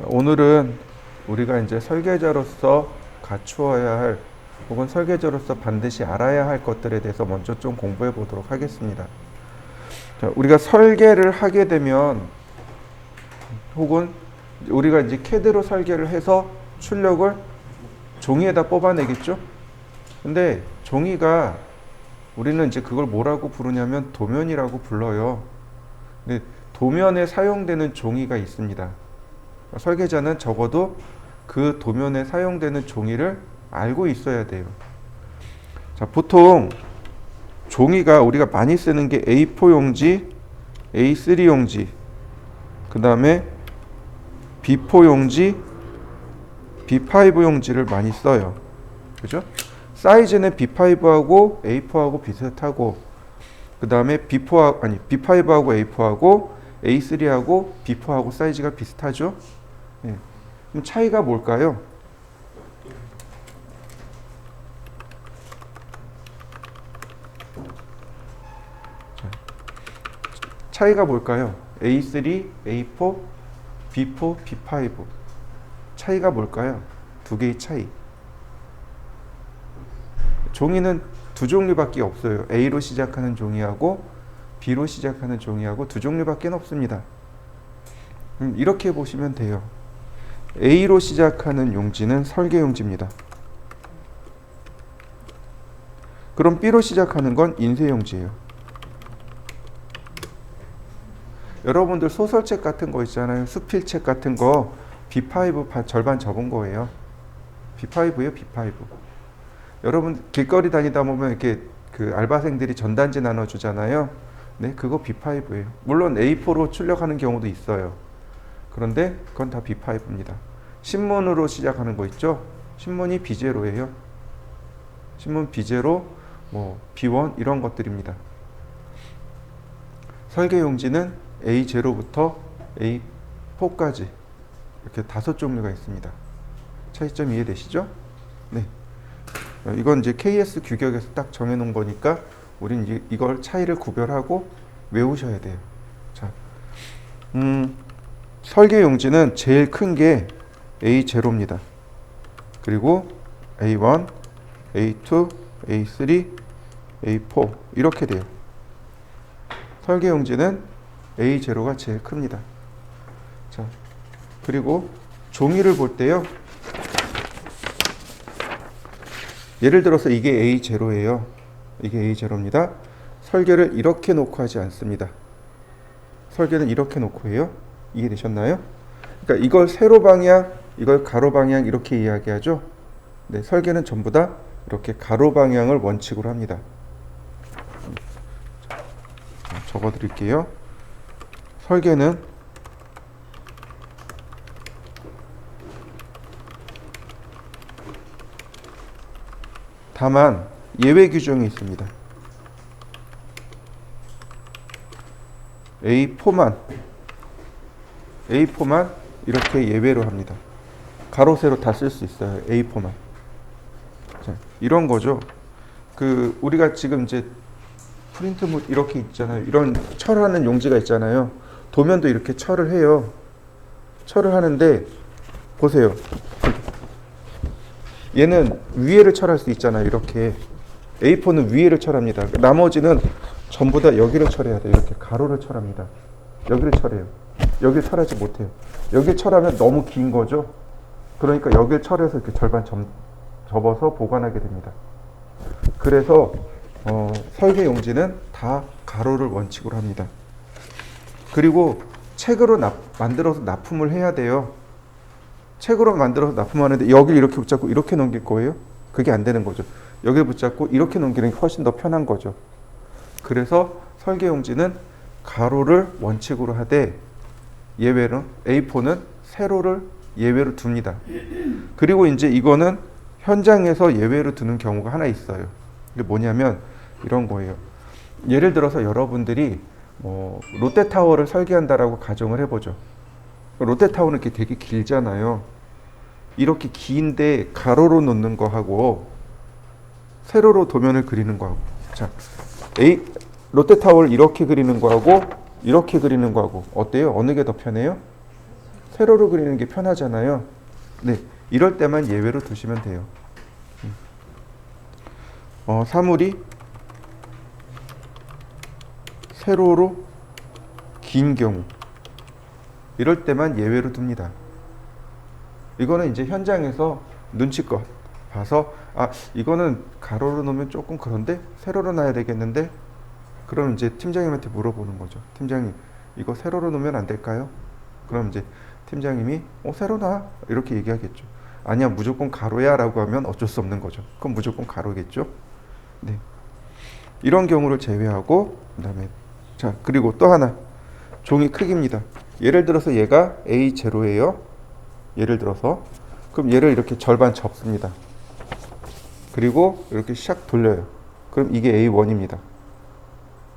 오늘은 우리가 이제 설계자로서 갖추어야 할 혹은 설계자로서 반드시 알아야 할 것들에 대해서 먼저 좀 공부해 보도록 하겠습니다. 자, 우리가 설계를 하게 되면 혹은 우리가 이제 CAD로 설계를 해서 출력을 종이에다 뽑아내겠죠? 근데 종이가 우리는 이제 그걸 뭐라고 부르냐면 도면이라고 불러요. 근데 도면에 사용되는 종이가 있습니다. 설계자는 적어도 그 도면에 사용되는 종이를 알고 있어야 돼요. 자, 보통 종이가 우리가 많이 쓰는 게 A4 용지, A3 용지, 그 다음에 B4 용지, B5 용지를 많이 써요. 그죠? 사이즈는 B5하고 A4하고 비슷하고, 그 다음에 B5하고 A4하고 A3하고 B4하고 사이즈가 비슷하죠? 예. 그럼 차이가 뭘까요? 차이가 뭘까요? A3, A4, B4, B5 차이가 뭘까요? 두 개의 차이. 종이는 두 종류밖에 없어요. A로 시작하는 종이하고 B로 시작하는 종이하고 두 종류밖에 없습니다. 이렇게 보시면 돼요. A로 시작하는 용지는 설계 용지입니다. 그럼 B로 시작하는 건 인쇄 용지예요. 여러분들 소설책 같은 거 있잖아요. 수필책 같은 거 B5 절반 접은 거예요. B5예요, B5. 여러분 길거리 다니다 보면 이렇게 그 알바생들이 전단지 나눠주잖아요. 네, 그거 B5예요. 물론 A4로 출력하는 경우도 있어요. 그런데 그건 다 B5입니다. 신문으로 시작하는 거 있죠? 신문이 B0예요. 신문 B0, 뭐 B1 이런 것들입니다. 설계 용지는 A0부터 A4까지 이렇게 5종류가 있습니다. 차이점 이해되시죠? 네. 이건 이제 KS 규격에서 딱 정해놓은 거니까 우린 이걸 차이를 구별하고 외우셔야 돼요. 자, 설계 용지는 제일 큰 게 A0입니다. 그리고 A1, A2, A3, A4 이렇게 돼요. 설계 용지는 A0가 제일 큽니다. 자, 그리고 종이를 볼 때요. 예를 들어서 이게 A0예요. 이게 A0입니다. 설계를 이렇게 놓고 하지 않습니다. 설계는 이렇게 놓고 해요. 이해되셨나요? 그러니까 이걸 세로 방향, 이걸 가로 방향 이렇게 이야기하죠. 네, 설계는 전부 다 이렇게 가로 방향을 원칙으로 합니다. 자, 적어 드릴게요. 설계는 다만 예외 규정이 있습니다. A4만 이렇게 예외로 합니다. 가로 세로 다 쓸 수 있어요. A4만. 자, 이런 거죠. 그 우리가 지금 이제 프린트물 이렇게 있잖아요. 이런 철하는 용지가 있잖아요. 도면도 이렇게 철을 해요. 철을 하는데 보세요. 얘는 위에를 철할 수 있잖아요. 이렇게 A4는 위에를 철합니다. 나머지는 전부 다 여기를 철해야 돼요. 이렇게 가로를 철합니다. 여기를 철해요. 여기를 철하지 못해요. 여기를 철하면 너무 긴 거죠. 그러니까 여기를 철해서 이렇게 절반 접어서 보관하게 됩니다. 그래서 설계 용지는 다 가로를 원칙으로 합니다. 그리고 책으로 만들어서 납품을 해야 돼요. 책으로 만들어서 납품하는데 여기를 이렇게 붙잡고 이렇게 넘길 거예요? 그게 안 되는 거죠. 여기를 붙잡고 이렇게 넘기는 게 훨씬 더 편한 거죠. 그래서 설계 용지는 가로를 원칙으로 하되 예외로 A4는 세로를 예외로 둡니다. 그리고 이제 이거는 현장에서 예외로 두는 경우가 하나 있어요. 이게 뭐냐면 이런 거예요. 예를 들어서 여러분들이 롯데타워를 설계한다라고 가정을 해보죠. 롯데타워는 이렇게 되게 길잖아요. 이렇게 긴데 가로로 놓는 거하고 세로로 도면을 그리는 거하고, 자, 롯데타워를 이렇게 그리는 거하고 이렇게 그리는 거하고 어때요? 어느 게 더 편해요? 세로로 그리는 게 편하잖아요. 네, 이럴 때만 예외로 두시면 돼요. 사물이 세로로 긴 경우 이럴 때만 예외로 둡니다. 이거는 이제 현장에서 눈치껏 봐서 이거는 가로로 놓으면 조금 그런데 세로로 놔야 되겠는데, 그럼 이제 팀장님한테 물어보는 거죠. 팀장님, 이거 세로로 놓으면 안 될까요? 그럼 이제 팀장님이 세로 놔 이렇게 얘기하겠죠. 아니야, 무조건 가로야 라고 하면 어쩔 수 없는 거죠. 그럼 무조건 가로겠죠. 네, 이런 경우를 제외하고, 그 다음에 자, 그리고 또 하나, 종이 크기입니다. 예를 들어서 얘가 A0예요. 예를 들어서, 그럼 얘를 이렇게 절반 접습니다. 그리고 이렇게 샥 돌려요. 그럼 이게 A1입니다.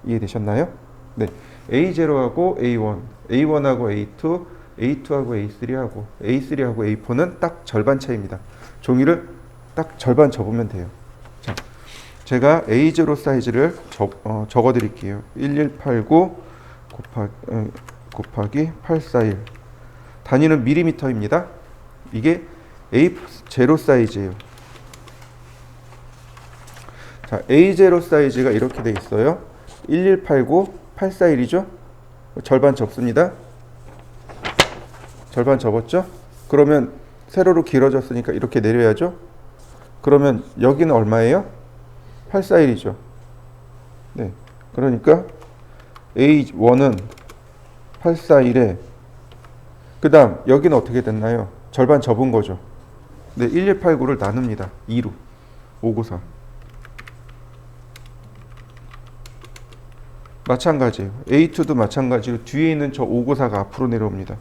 이해되셨나요? 네, A0하고 A1, A1하고 A2, A2하고 A3하고 A3하고 A4는 딱 절반 차이입니다. 종이를 딱 절반 접으면 돼요. 자, 제가 A0 사이즈를 적어 드릴게요. 1189 곱하기 841. 단위는 밀리미터입니다. 이게 A0 사이즈예요. 자, A0 사이즈가 이렇게 돼 있어요. 1189 841이죠. 절반 접습니다. 절반 접었죠. 그러면 세로로 길어졌으니까 이렇게 내려야죠. 그러면 여기는 얼마예요? 841이죠. 네, 그러니까 A1은 841에, 그 다음 여기는 어떻게 됐나요? 절반 접은 거죠. 네, 1189를 나눕니다. 2로 594. 마찬가지예요. A2도 마찬가지로 뒤에 있는 저 594가 앞으로 내려옵니다.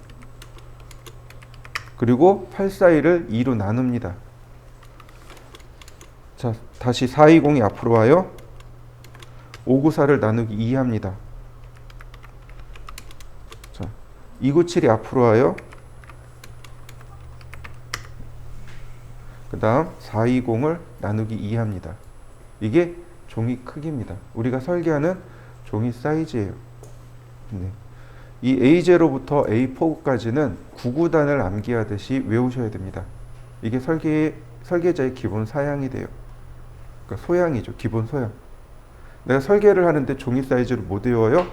그리고 841을 2로 나눕니다. 자, 다시 420이 앞으로 와요. 594를 나누기 2 합니다. 자, 297이 앞으로 와요. 그 다음 420을 나누기 2 합니다. 이게 종이 크기입니다. 우리가 설계하는 종이 사이즈예요. 네. 이 A0부터 A4까지는 구구단을 암기하듯이 외우셔야 됩니다. 이게 설계자의 기본 사양이 돼요. 그러니까 소양이죠. 기본 소양. 내가 설계를 하는데 종이 사이즈를 못 외워요?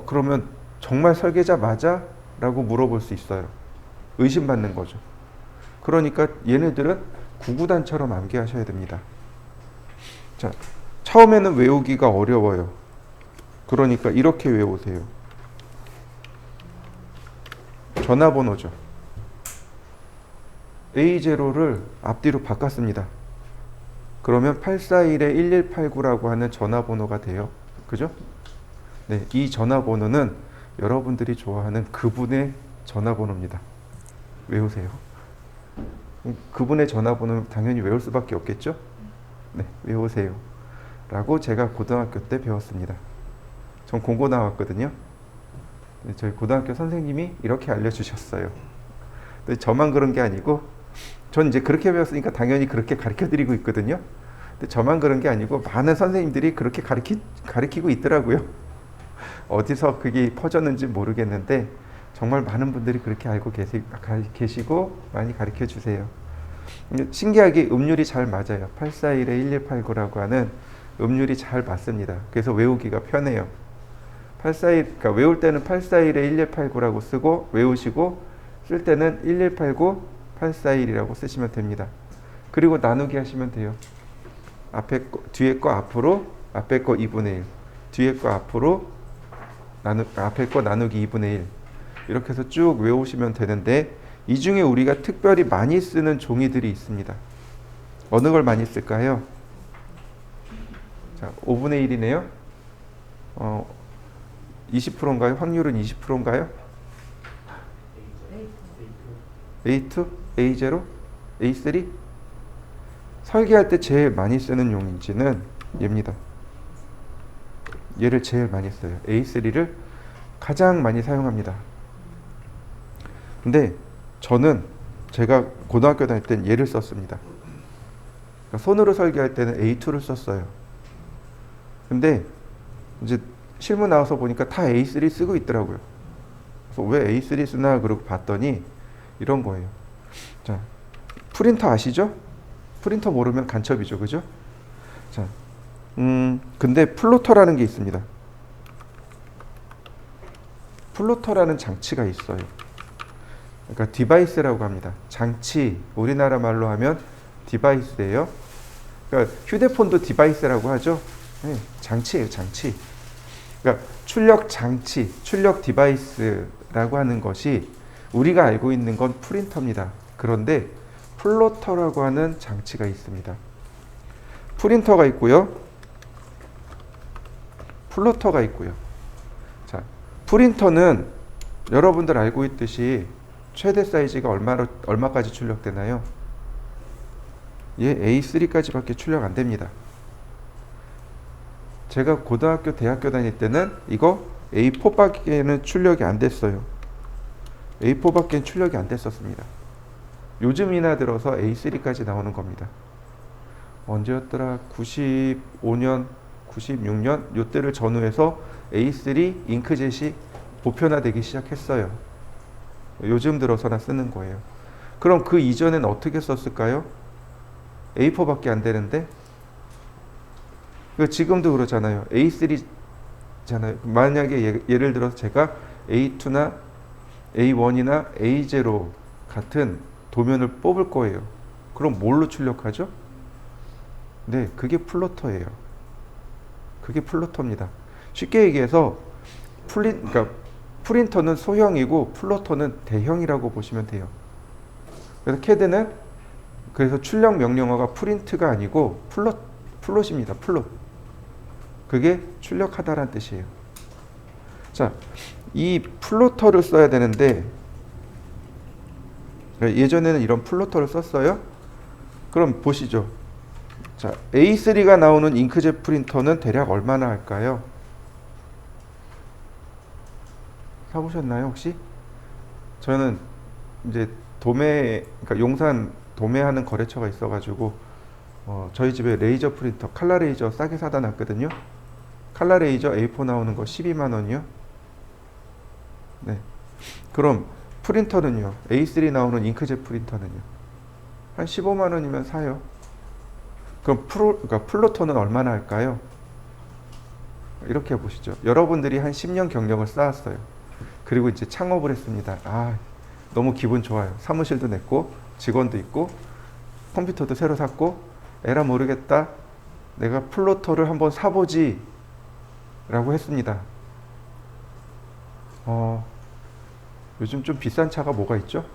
그러면 정말 설계자 맞아? 라고 물어볼 수 있어요. 의심받는 거죠. 그러니까 얘네들은 구구단처럼 암기하셔야 됩니다. 자, 처음에는 외우기가 어려워요. 그러니까 이렇게 외우세요. 전화번호죠. A0를 앞뒤로 바꿨습니다. 그러면 841에 1189라고 하는 전화번호가 돼요. 그죠? 네, 이 전화번호는 여러분들이 좋아하는 그분의 전화번호입니다. 외우세요. 그분의 전화번호는 당연히 외울 수밖에 없겠죠? 네, 외우세요. 라고 제가 고등학교 때 배웠습니다. 전 공고 나왔거든요. 네, 저희 고등학교 선생님이 이렇게 알려주셨어요. 근데 저만 그런 게 아니고, 전 이제 그렇게 배웠으니까 당연히 그렇게 가르쳐 드리고 있거든요. 근데 저만 그런 게 아니고 많은 선생님들이 그렇게 가르치고 있더라고요. 어디서 그게 퍼졌는지 모르겠는데 정말 많은 분들이 그렇게 알고 계시고 많이 가르쳐 주세요. 신기하게 음률이 잘 맞아요. 841에 1189라고 하는 음률이 잘 맞습니다. 그래서 외우기가 편해요. 841, 그러니까 외울 때는 841에 1189라고 쓰고 외우시고, 쓸 때는 1189 841이라고 쓰시면 됩니다. 그리고 나누기 하시면 돼요. 뒤에 거 앞으로, 앞에 거 2분의 1, 뒤에 거 앞으로, 앞에 거 나누기 2분의 1, 이렇게 해서 쭉 외우시면 되는데, 이 중에 우리가 특별히 많이 쓰는 종이들이 있습니다. 어느 걸 많이 쓸까요? 자, 5분의 1이네요. 20%인가요? 확률은 20%인가요? A2? A0? A3? 설계할 때 제일 많이 쓰는 용지는 얘입니다. 얘를 제일 많이 써요. A3를 가장 많이 사용합니다. 근데 저는 제가 고등학교 다닐 땐 얘를 썼습니다. 그러니까 손으로 설계할 때는 A2를 썼어요. 근데 이제 실무 나와서 보니까 다 A3 쓰고 있더라고요. 그래서 왜 A3 쓰나 그러고 봤더니 이런 거예요. 자, 프린터 아시죠? 프린터 모르면 간첩이죠, 그죠? 자, 근데 플로터라는 게 있습니다. 플로터라는 장치가 있어요. 그러니까 디바이스라고 합니다. 장치, 우리나라 말로 하면 디바이스예요. 그러니까 휴대폰도 디바이스라고 하죠. 네, 장치예요, 장치. 그러니까 출력 장치, 출력 디바이스라고 하는 것이 우리가 알고 있는 건 프린터입니다. 그런데 플로터라고 하는 장치가 있습니다. 프린터가 있고요. 플로터가 있고요. 자, 프린터는 여러분들 알고 있듯이 최대 사이즈가 얼마까지 출력되나요? 얘 A3까지밖에 출력 안 됩니다. 제가 고등학교, 대학교 다닐 때는 이거 A4밖에는 출력이 안 됐어요. A4밖에는 출력이 안 됐었습니다. 요즘이나 들어서 A3까지 나오는 겁니다. 언제였더라? 95년, 96년 요때를 전후해서 A3 잉크젯이 보편화되기 시작했어요. 요즘 들어서나 쓰는 거예요. 그럼 그 이전엔 어떻게 썼을까요? A4밖에 안 되는데 지금도 그렇잖아요. A3잖아요. 만약에 예를 들어서 제가 A2나 A1이나 A0 같은 도면을 뽑을 거예요. 그럼 뭘로 출력하죠? 네, 그게 플로터예요. 그게 플로터입니다. 쉽게 얘기해서 그러니까 프린터는 소형이고 플로터는 대형이라고 보시면 돼요. 그래서 CAD는 그래서 출력 명령어가 프린트가 아니고 플롯입니다. 플롯. 그게 출력하다라는 뜻이에요. 자, 이 플로터를 써야 되는데 예전에는 이런 플로터를 썼어요. 그럼 보시죠. 자, A3가 나오는 잉크젯 프린터는 대략 얼마나 할까요? 사보셨나요 혹시? 저는 이제 그러니까 용산 도매하는 거래처가 있어가지고 저희 집에 레이저 프린터, 칼라 레이저 싸게 사다 놨거든요. 칼라 레이저 A4 나오는 거 12만 원이요. 네. 그럼 프린터는요? A3 나오는 잉크젯 프린터는요? 한 15만 원이면 사요. 그럼 그러니까 플로터는 얼마나 할까요? 이렇게 보시죠. 여러분들이 한 10년 경력을 쌓았어요. 그리고 이제 창업을 했습니다. 너무 기분 좋아요. 사무실도 냈고 직원도 있고 컴퓨터도 새로 샀고 에라 모르겠다. 내가 플로터를 한번 사보지 라고 했습니다. 요즘 좀 비싼 차가 뭐가 있죠?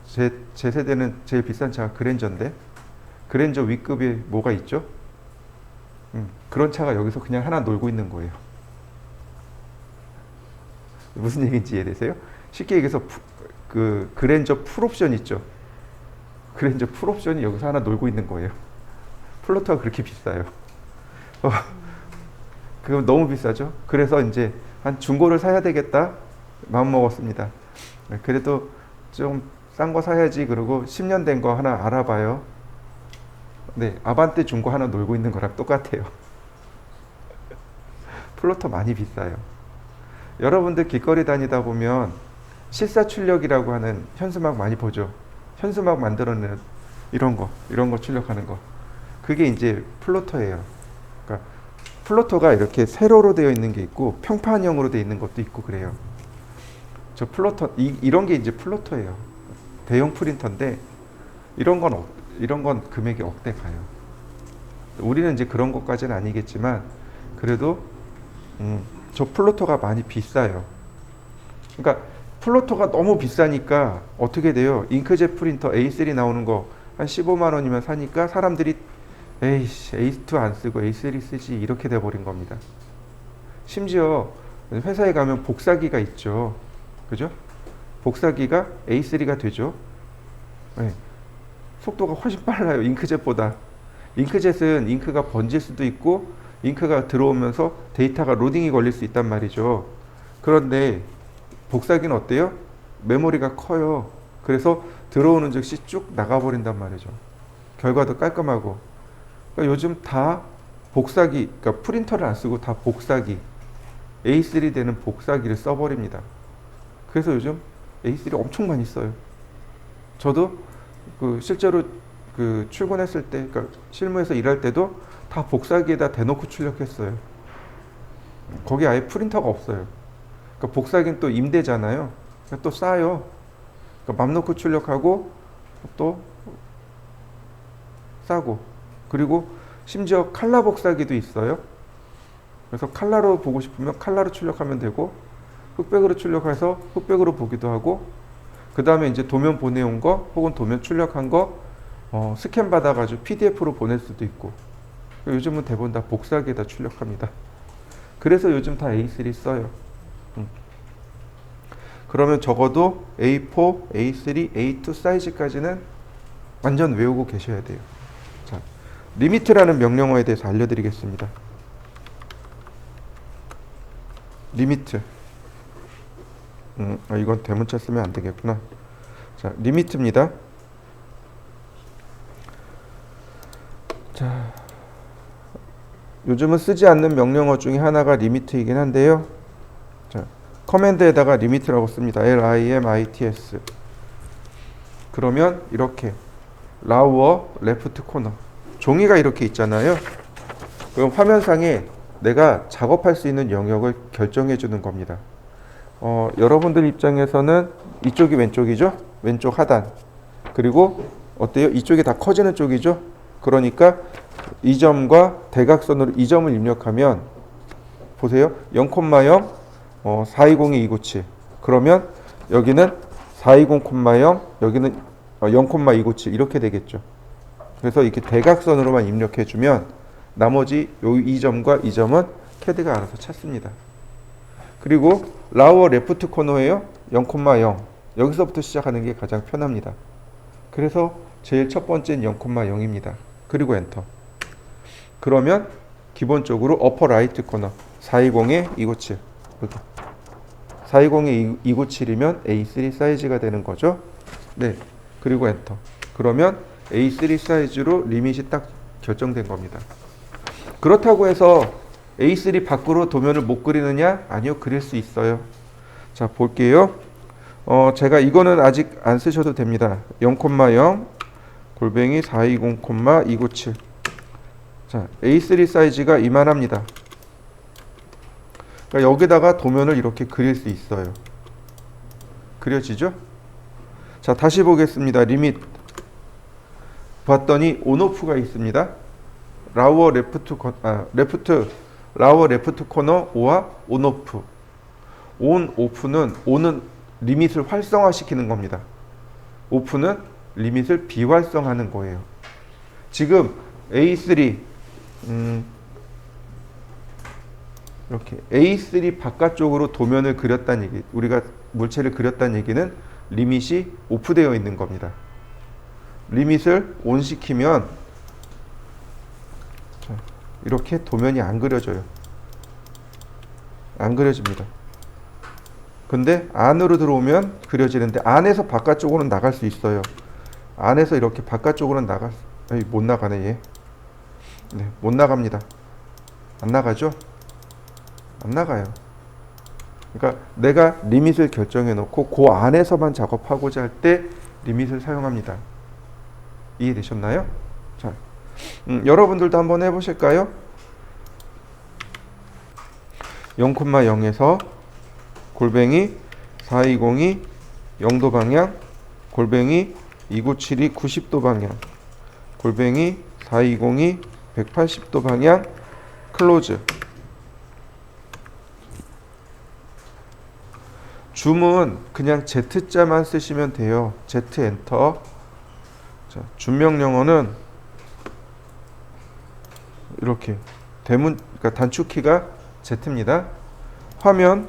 제 세대는 제일 비싼 차가 그랜저인데 그랜저 윗급이 뭐가 있죠? 그런 차가 여기서 그냥 하나 놀고 있는 거예요. 무슨 얘기인지 이해되세요? 쉽게 얘기해서 그 그랜저 풀옵션 있죠? 그랜저 풀옵션이 여기서 하나 놀고 있는 거예요. 플로터가 그렇게 비싸요. 그거 너무 비싸죠? 그래서 이제 한 중고를 사야 되겠다 마음 먹었습니다. 그래도 좀 싼 거 사야지 그러고 10년 된 거 하나 알아봐요. 네, 아반떼 중고 하나 놀고 있는 거랑 똑같아요. 플로터 많이 비싸요. 여러분들 길거리 다니다 보면 실사출력이라고 하는 현수막 많이 보죠. 현수막 만들어내는 이런 거 출력하는 거. 그게 이제 플로터예요. 그러니까 플로터가 이렇게 세로로 되어 있는 게 있고 평판형으로 되어 있는 것도 있고 그래요. 저 플로터 이런 게 이제 플로터예요. 대형 프린터인데 이런 건 금액이 억대 가요. 우리는 이제 그런 것까지는 아니겠지만 그래도 저 플로터가 많이 비싸요. 그러니까 플로터가 너무 비싸니까 어떻게 돼요? 잉크젯 프린터 A3 나오는 거 한 15만 원이면 사니까 사람들이 에이씨 A2 안 쓰고 A3 쓰지 이렇게 돼버린 겁니다. 심지어 회사에 가면 복사기가 있죠. 그죠? 복사기가 A3가 되죠. 네. 속도가 훨씬 빨라요. 잉크젯보다. 잉크젯은 잉크가 번질 수도 있고 잉크가 들어오면서 데이터가 로딩이 걸릴 수 있단 말이죠. 그런데 복사기는 어때요? 메모리가 커요. 그래서 들어오는 즉시 쭉 나가버린단 말이죠. 결과도 깔끔하고. 그러니까 요즘 다 복사기, 그러니까 프린터를 안 쓰고 다 복사기. A3 되는 복사기를 써버립니다. 그래서 요즘 A3 엄청 많이 써요. 저도 실제로 출근했을 때, 그러니까 실무에서 일할 때도 다 복사기에다 대놓고 출력했어요. 거기 아예 프린터가 없어요. 그러니까 복사기는 또 임대잖아요. 그러니까 또 싸요. 그러니까 맘 놓고 출력하고 또 싸고, 그리고 심지어 칼라 복사기도 있어요. 그래서 칼라로 보고 싶으면 칼라로 출력하면 되고, 흑백으로 출력해서 흑백으로 보기도 하고, 그 다음에 이제 도면 보내온 거 혹은 도면 출력한 거 스캔 받아가지고 PDF로 보낼 수도 있고. 요즘은 대부분 다 복사기에다 출력합니다. 그래서 요즘 다 A3 써요. 그러면 적어도 A4, A3, A2 사이즈까지는 완전 외우고 계셔야 돼요. 자, 리미트라는 명령어에 대해서 알려드리겠습니다. 리미트. 이건 대문자 쓰면 안 되겠구나. 자, 리미트입니다. 자, 요즘은 쓰지 않는 명령어 중에 하나가 리미트이긴 한데요. 자, 커맨드에다가 리미트라고 씁니다. LIMITS. 그러면 이렇게 라우어 레프트 코너 종이가 이렇게 있잖아요. 그럼 화면상에 내가 작업할 수 있는 영역을 결정해 주는 겁니다. 여러분들 입장에서는 이쪽이 왼쪽이죠? 왼쪽 하단. 그리고 어때요? 이쪽이 다 커지는 쪽이죠? 그러니까 이 점과 대각선으로 이 점을 입력하면 보세요. 0,0 420이 297. 그러면 여기는 420,0, 여기는 0,297 이렇게 되겠죠. 그래서 이렇게 대각선으로만 입력해 주면 나머지 이 점과 이 점은 CAD가 알아서 찾습니다. 그리고 라우어 레프트 코너예요. 0,0. 여기서부터 시작하는 게 가장 편합니다. 그래서 제일 첫 번째는 0,0입니다. 그리고 엔터. 그러면 기본적으로 어퍼 라이트 코너 420에 297. 420에 297이면 A3 사이즈가 되는 거죠. 네. 그리고 엔터. 그러면 A3 사이즈로 리밋이 딱 결정된 겁니다. 그렇다고 해서 A3 밖으로 도면을 못 그리느냐? 아니요, 그릴 수 있어요. 자, 볼게요. 제가 이거는 아직 안 쓰셔도 됩니다. 0,0 골뱅이 420,297. 자, A3 사이즈가 이만합니다. 그러니까 여기다가 도면을 이렇게 그릴 수 있어요. 그려지죠? 자, 다시 보겠습니다. 리밋. 봤더니 온오프가 있습니다. 라우어 레프트 라우어 레프트 코너 오와 온오프. 온은 리밋을 활성화시키는 겁니다. 오프는 리밋을 비활성화하는 거예요. 지금 A3 이렇게 A3 바깥쪽으로 도면을 그렸다는 얘기, 우리가 물체를 그렸다는 얘기는 리밋이 오프되어 있는 겁니다. 리밋을 온 시키면 이렇게 도면이 안 그려져요. 안 그려집니다. 근데 안으로 들어오면 그려지는데 안에서 바깥쪽으로는 나갈 수 있어요. 안에서 이렇게 바깥쪽으로는 못 나가네 얘. 네, 못 나갑니다. 안 나가죠? 안 나가요. 그러니까 내가 리밋을 결정해 놓고 그 안에서만 작업하고자 할 때 리밋을 사용합니다. 이해되셨나요? 자, 여러분들도 한번 해보실까요? 0,0에서 골뱅이 420이 0도 방향, 골뱅이 297이 90도 방향, 골뱅이 420이 180도 방향, 클로즈. 줌은 그냥 Z자만 쓰시면 돼요. Z 엔터. 자, 줌 명령어는 이렇게 그러니까 단축키가 Z입니다. 화면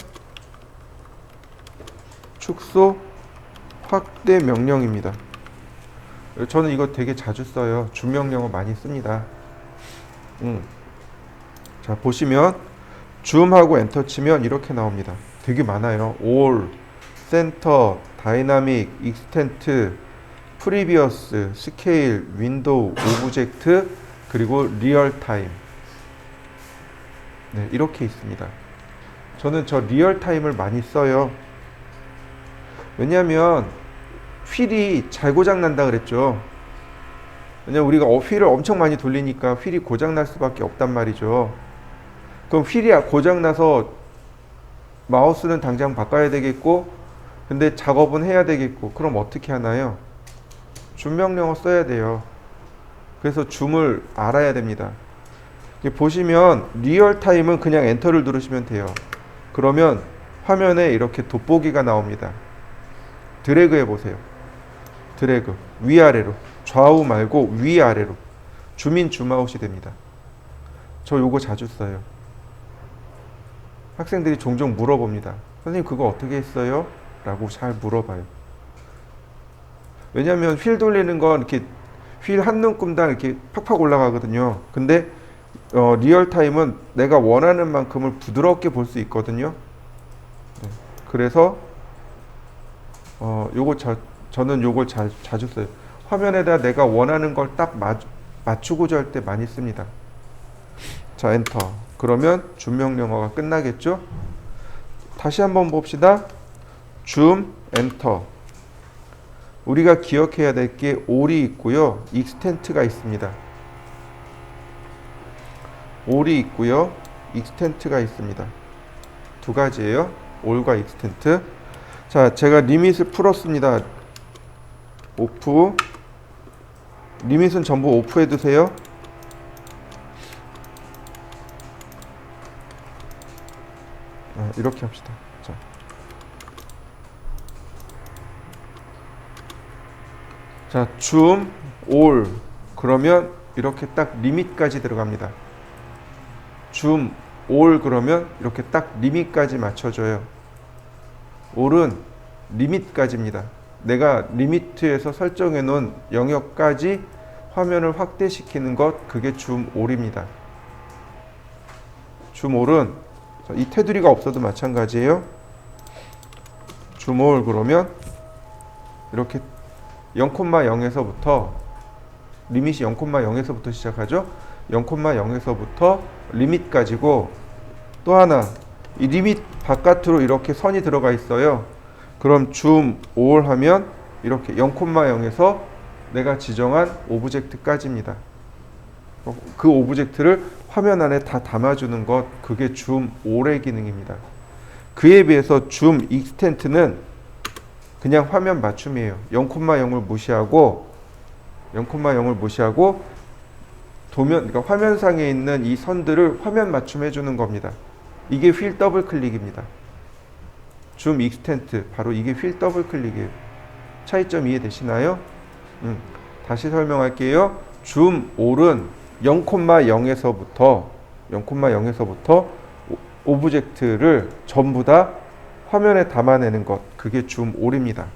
축소 확대 명령입니다. 저는 이거 되게 자주 써요. 줌 명령어 많이 씁니다. 자, 보시면 줌하고 엔터 치면 이렇게 나옵니다. 되게 많아요. All, Center, Dynamic, Extent, Previous, Scale, Window, Object, 그리고 Real Time. 네, 이렇게 있습니다. 저는 저 리얼타임을 많이 써요. 왜냐하면 휠이 잘 고장 난다 그랬죠. 왜냐면 우리가 휠을 엄청 많이 돌리니까 휠이 고장 날 수밖에 없단 말이죠. 그럼 휠이 고장 나서 마우스는 당장 바꿔야 되겠고, 근데 작업은 해야 되겠고, 그럼 어떻게 하나요? 줌 명령어 써야 돼요. 그래서 줌을 알아야 됩니다. 보시면 리얼타임은 그냥 엔터를 누르시면 돼요. 그러면 화면에 이렇게 돋보기가 나옵니다. 드래그 해보세요. 드래그 위아래로, 좌우 말고 위아래로, 줌인 줌아웃이 됩니다. 저 요거 자주 써요. 학생들이 종종 물어봅니다. 선생님 그거 어떻게 했어요? 라고 잘 물어봐요. 왜냐하면 휠 돌리는 건 이렇게 휠 한 눈금당 이렇게 팍팍 올라가거든요. 근데 리얼타임은 내가 원하는 만큼을 부드럽게 볼 수 있거든요. 네. 그래서 저는 요걸 자주 써요. 화면에다 내가 원하는 걸 딱 맞추고자 할 때 많이 씁니다. 자, 엔터. 그러면 줌 명령어가 끝나겠죠? 다시 한번 봅시다. 줌, 엔터. 우리가 기억해야 될 게 all이 있고요. extent가 있습니다. all이 있고요. extent가 있습니다. 두 가지예요. all과 extent. 자, 제가 리밋을 풀었습니다. 오프. 리밋은 전부 오프해 두세요. 이렇게 합시다. 자, 줌, all. 그러면 이렇게 딱 리밋까지 들어갑니다. 줌, all 그러면 이렇게 딱 리밋까지 맞춰줘요. all은 리밋까지입니다. 내가 리미트에서 설정해 놓은 영역까지 화면을 확대시키는 것, 그게 줌 all입니다. 줌 all은 이 테두리가 없어도 마찬가지예요. 줌 all 그러면 이렇게 0,0에서부터 리밋이 0,0에서부터 시작하죠. 0,0에서부터 리밋까지고, 또 하나 이 리밋 바깥으로 이렇게 선이 들어가 있어요. 그럼 줌 all 하면 이렇게 0,0에서 내가 지정한 오브젝트까지입니다. 그 오브젝트를 화면 안에 다 담아주는 것, 그게 줌 all의 기능입니다. 그에 비해서 줌 extent는 그냥 화면 맞춤이에요. 0,0을 무시하고 도면, 그러니까 화면상에 있는 이 선들을 화면 맞춤해 주는 겁니다. 이게 휠 더블 클릭입니다. 줌 익스텐트, 바로 이게 휠 더블 클릭이에요. 차이점 이해되시나요? 다시 설명할게요. 줌 all은 0,0에서부터 오브젝트를 전부 다 화면에 담아내는 것, 그게 줌 all입니다.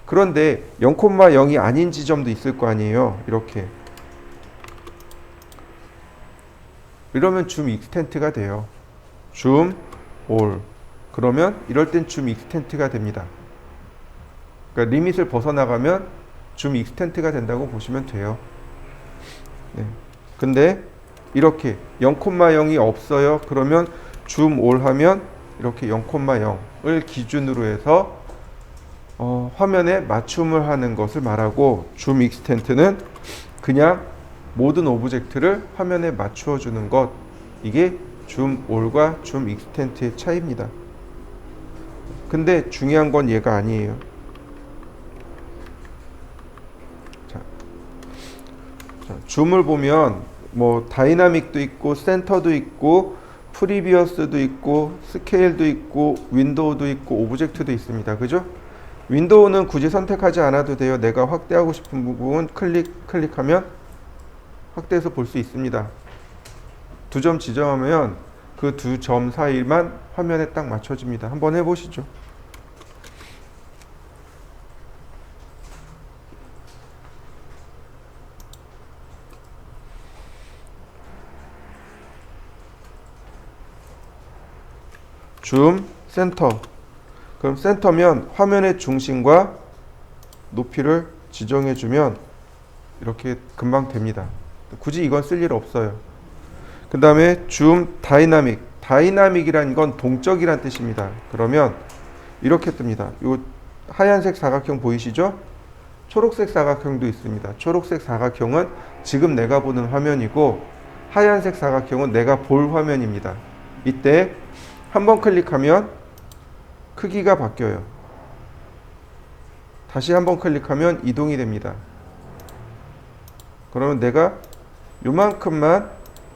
그런데 0,0이 아닌 지점도 있을 거 아니에요. 이러면 줌 익스텐트가 돼요. 줌 all. 그러면 이럴 땐 줌 익스텐트가 됩니다. 그러니까 리밋을 벗어나가면 줌 익스텐트가 된다고 보시면 돼요. 네. 근데 이렇게 0,0이 없어요. 그러면 줌 all 하면 이렇게 0,0을 기준으로 해서 화면에 맞춤을 하는 것을 말하고, 줌 익스텐트는 그냥 모든 오브젝트를 화면에 맞추어 주는 것, 이게 줌 all과 줌 익스텐트의 차이입니다. 근데 중요한 건 얘가 아니에요. 자, 줌을 보면 뭐 다이나믹도 있고 센터도 있고 프리비어스도 있고 스케일도 있고 윈도우도 있고 오브젝트도 있습니다. 그죠? 윈도우는 굳이 선택하지 않아도 돼요. 내가 확대하고 싶은 부분 클릭하면 확대해서 볼 수 있습니다. 두 점 지정하면 그 두 점 사이만 화면에 딱 맞춰집니다. 한번 해보시죠. 줌 센터. 그럼 센터면 화면의 중심과 높이를 지정해주면 이렇게 금방 됩니다. 굳이 이건 쓸 일 없어요. 그 다음에 줌 다이나믹. 다이나믹이란 건 동적이란 뜻입니다. 그러면 이렇게 뜹니다. 요 하얀색 사각형 보이시죠? 초록색 사각형도 있습니다. 초록색 사각형은 지금 내가 보는 화면이고 하얀색 사각형은 내가 볼 화면입니다. 이때 한번 클릭하면 크기가 바뀌어요. 다시 한번 클릭하면 이동이 됩니다. 그러면 내가 요만큼만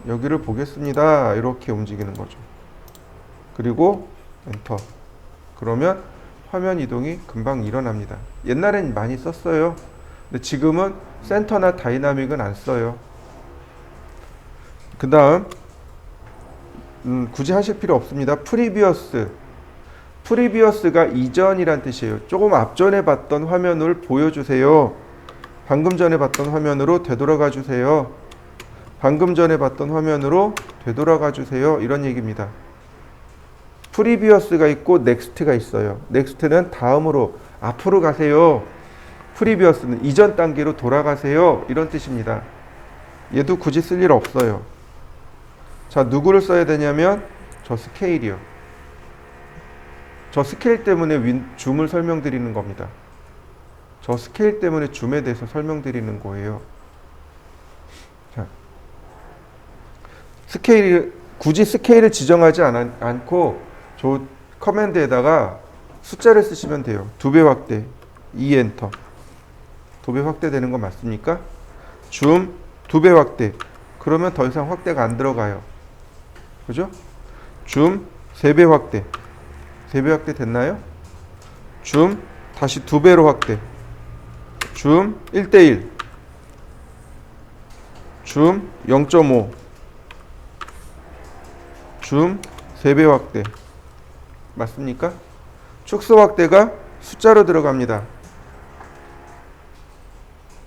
여기를 보겠습니다. 이렇게 움직이는 거죠. 그리고 엔터. 그러면 화면 이동이 금방 일어납니다. 옛날엔 많이 썼어요. 근데 지금은 센터나 다이나믹은 안 써요. 그 다음 굳이 하실 필요 없습니다. 프리비어스. 프리비어스가 이전이란 뜻이에요. 조금 앞전에 봤던 화면을 보여주세요. 방금 전에 봤던 화면으로 되돌아가 주세요. 방금 전에 봤던 화면으로 되돌아가 주세요. 이런 얘기입니다. 프리비어스가 있고 넥스트가 있어요. 넥스트는 다음으로 앞으로 가세요. 프리비어스는 이전 단계로 돌아가세요. 이런 뜻입니다. 얘도 굳이 쓸 일 없어요. 자, 누구를 써야 되냐면 저 스케일이요. 저 스케일 때문에 줌을 설명드리는 겁니다. 저 스케일 때문에 줌에 대해서 설명드리는 거예요. 자, 굳이 스케일을 지정하지 않고 저 커맨드에다가 숫자를 쓰시면 돼요. 2배 확대, 2엔터. 2배 확대되는 거 맞습니까? 줌 2배 확대. 그러면 더 이상 확대가 안 들어가요. 그죠? 줌 3배 확대. 3배 확대 됐나요? 줌 다시 2배로 확대. 줌 1:1. 줌 0.5. 줌 3배 확대. 맞습니까? 축소 확대가 숫자로 들어갑니다.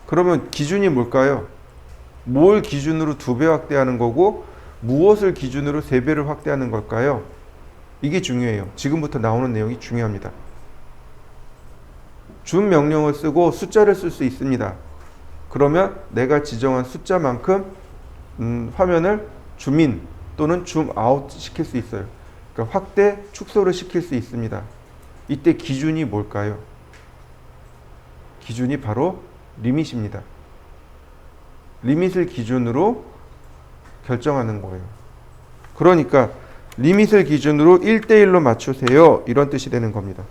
그러면 기준이 뭘까요? 뭘 기준으로 2배 확대하는 거고 무엇을 기준으로 3배를 확대하는 걸까요? 이게 중요해요. 지금부터 나오는 내용이 중요합니다. 줌 명령을 쓰고 숫자를 쓸 수 있습니다. 그러면 내가 지정한 숫자만큼 화면을 줌인 또는 줌아웃 시킬 수 있어요. 그러니까 확대, 축소를 시킬 수 있습니다. 이때 기준이 뭘까요? 기준이 바로 리밋입니다. 리밋을 기준으로 결정하는 거예요. 그러니까 리밋을 기준으로 1:1로 맞추세요. 이런 뜻이 되는 겁니다.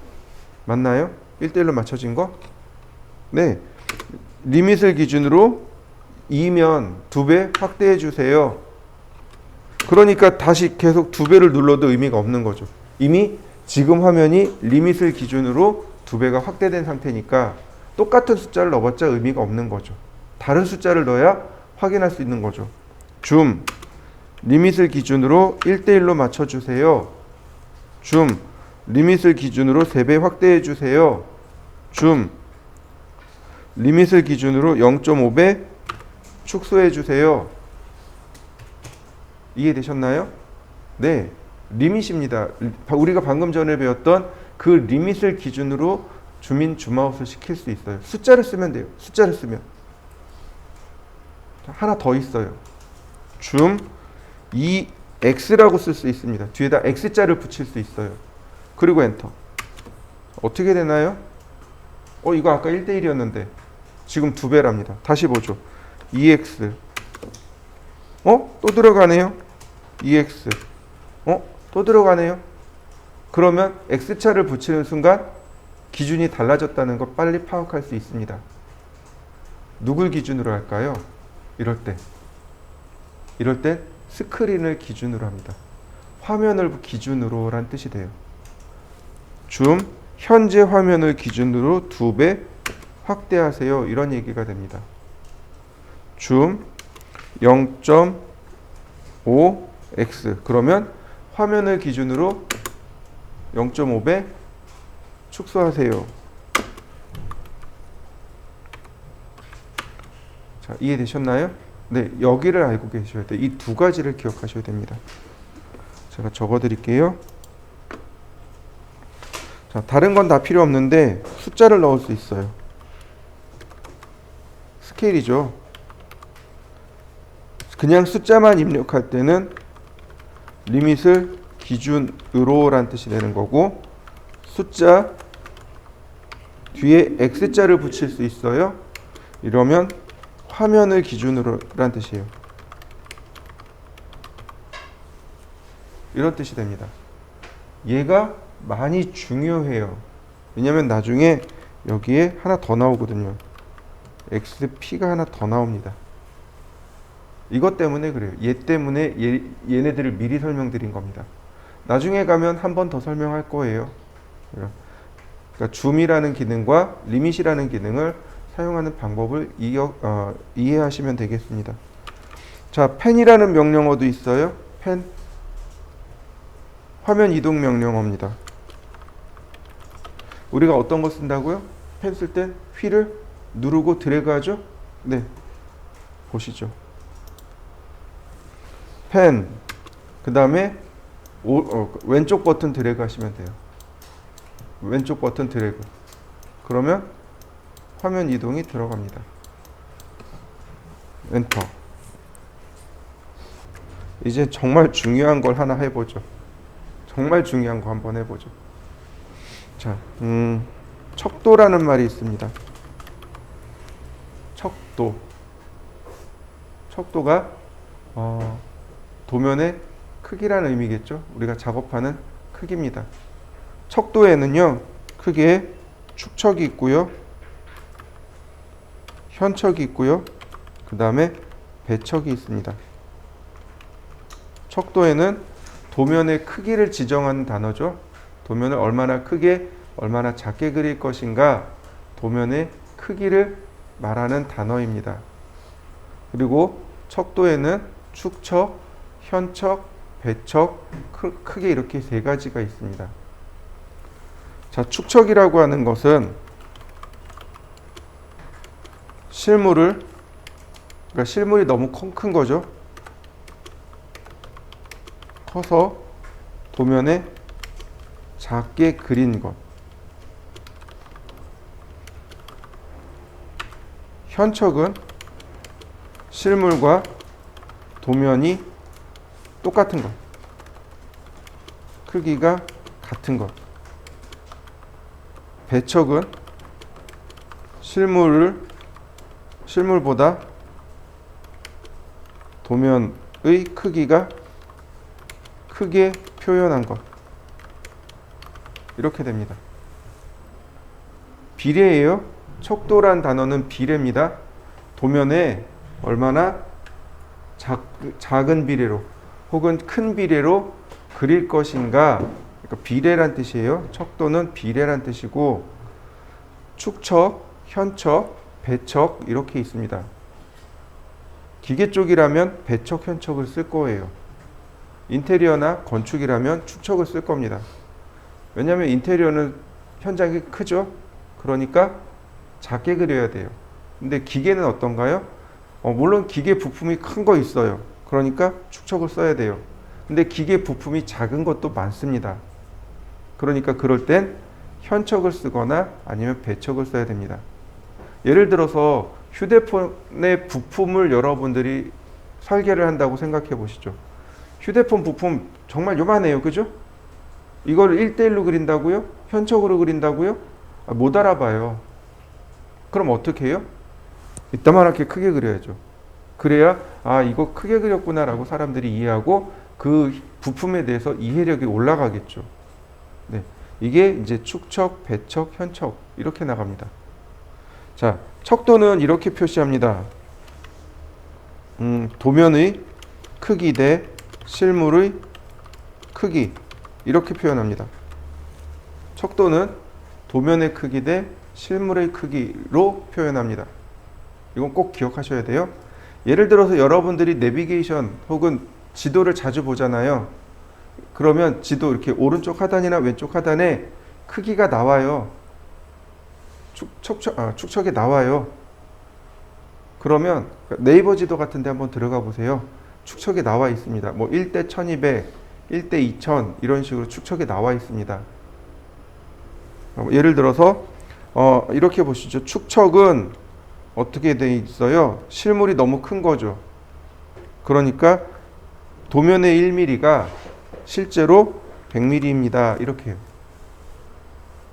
맞나요? 1:1로 맞춰진 거? 네. 리밋을 기준으로 2면 2배 확대해 주세요. 그러니까 다시 계속 2배를 눌러도 의미가 없는 거죠. 이미 지금 화면이 리밋을 기준으로 2배가 확대된 상태니까 똑같은 숫자를 넣어봤자 의미가 없는 거죠. 다른 숫자를 넣어야 확인할 수 있는 거죠. 줌 리밋을 기준으로 1:1로 맞춰주세요. 줌 리밋을 기준으로 3배 확대해 주세요. 줌 리밋을 기준으로 0.5배 축소해 주세요. 이해되셨나요? 네, 리밋입니다. 우리가 방금 전에 배웠던 그 리밋을 기준으로 줌인 줌아웃을 시킬 수 있어요. 숫자를 쓰면 돼요. 숫자를 쓰면 하나 더 있어요. 줌 2x라고 쓸 수 있습니다. 뒤에다 x자를 붙일 수 있어요. 그리고 엔터. 어떻게 되나요? 이거 아까 1:1이었는데 지금 2배랍니다. 다시 보죠. 2x. 또 들어가네요. 2x. 또 들어가네요. 그러면 x자를 붙이는 순간 기준이 달라졌다는 걸 빨리 파악할 수 있습니다. 누굴 기준으로 할까요? 이럴 때 스크린을 기준으로 합니다. 화면을 기준으로 란 뜻이 돼요. 줌 현재 화면을 기준으로 2배 확대하세요. 이런 얘기가 됩니다. 줌 0.5x. 그러면 화면을 기준으로 0.5배 축소하세요. 자, 이해되셨나요? 네, 여기를 알고 계셔야 돼요. 이 두 가지를 기억하셔야 됩니다. 제가 적어 드릴게요. 자, 다른 건 다 필요 없는데 숫자를 넣을 수 있어요. 스케일이죠. 그냥 숫자만 입력할 때는 리밋을 기준으로라는 뜻이 되는 거고, 숫자 뒤에 X자를 붙일 수 있어요. 이러면 화면을 기준으로라는 뜻이에요. 이런 뜻이 됩니다. 얘가 많이 중요해요. 왜냐면 나중에 여기에 하나 더 나오거든요. XP가 하나 더 나옵니다. 이것 때문에 그래요. 얘 때문에 얘네들을 미리 설명드린 겁니다. 나중에 가면 한 번 더 설명할 거예요. 그러니까 줌이라는 기능과 리밋이라는 기능을 사용하는 방법을 이해하시면 되겠습니다. 자, 펜이라는 명령어도 있어요. 펜, 화면 이동 명령어입니다. 우리가 어떤 거 쓴다고요? 펜 쓸 땐 휠을 누르고 드래그하죠? 네, 보시죠. 펜, 그 다음에 왼쪽 버튼 드래그 하시면 돼요. 왼쪽 버튼 드래그. 그러면 화면 이동이 들어갑니다. 엔터. 이제 정말 중요한 걸 하나 해보죠. 정말 중요한 거 한번 해보죠. 자, 척도라는 말이 있습니다. 척도. 척도가 도면의 크기라는 의미겠죠. 우리가 작업하는 크기입니다. 척도에는요, 크게 축척이 있고요, 현척이 있고요, 그 다음에 배척이 있습니다. 척도에는 도면의 크기를 지정하는 단어죠. 도면을 얼마나 크게, 얼마나 작게 그릴 것인가, 도면의 크기를 말하는 단어입니다. 그리고 척도에는 축척, 현척, 배척, 크게 이렇게 세 가지가 있습니다. 자, 축척이라고 하는 것은 실물이 너무 큰 거죠. 커서 도면에 작게 그린 것. 현척은 실물과 도면이 똑같은 것, 크기가 같은 것. 배척은 실물보다 도면의 크기가 크게 표현한 것. 이렇게 됩니다. 비례예요. 척도란 단어는 비례입니다. 도면에 얼마나 작은 비례로 혹은 큰 비례로 그릴 것인가, 그러니까 비례란 뜻이에요. 척도는 비례란 뜻이고, 축척, 현척, 배척 이렇게 있습니다. 기계 쪽이라면 배척, 현척을 쓸 거예요. 인테리어나 건축이라면 축척을 쓸 겁니다. 왜냐하면 인테리어는 현장이 크죠. 그러니까 작게 그려야 돼요. 근데 기계는 어떤가요? 물론 기계 부품이 큰 거 있어요. 그러니까 축척을 써야 돼요. 근데 기계 부품이 작은 것도 많습니다. 그러니까 그럴 땐 현척을 쓰거나 아니면 배척을 써야 됩니다. 예를 들어서 휴대폰의 부품을 여러분들이 설계를 한다고 생각해 보시죠. 휴대폰 부품 정말 요만해요. 그죠? 이걸 1대1로 그린다고요? 현척으로 그린다고요? 못 알아봐요. 그럼 어떻게 해요? 이따만하게 크게 그려야죠. 그래야 이거 크게 그렸구나 라고 사람들이 이해하고 그 부품에 대해서 이해력이 올라가겠죠. 네, 이게 이제 축척, 배척, 현척 이렇게 나갑니다. 자, 척도는 이렇게 표시합니다. 도면의 크기 대 실물의 크기 이렇게 표현합니다. 척도는 도면의 크기 대 실물의 크기로 표현합니다. 이건 꼭 기억하셔야 돼요. 예를 들어서 여러분들이 내비게이션 혹은 지도를 자주 보잖아요. 그러면 지도 이렇게 오른쪽 하단이나 왼쪽 하단에 크기가 나와요. 축척이 나와요. 그러면 네이버 지도 같은 데 한번 들어가 보세요. 축척이 나와 있습니다. 뭐 1대 1200, 1대 2000 이런 식으로 축척이 나와 있습니다. 예를 들어서 이렇게 보시죠. 축척은 어떻게 돼 있어요? 실물이 너무 큰 거죠. 그러니까 도면의 1mm가 실제로 100mm입니다. 이렇게 해요.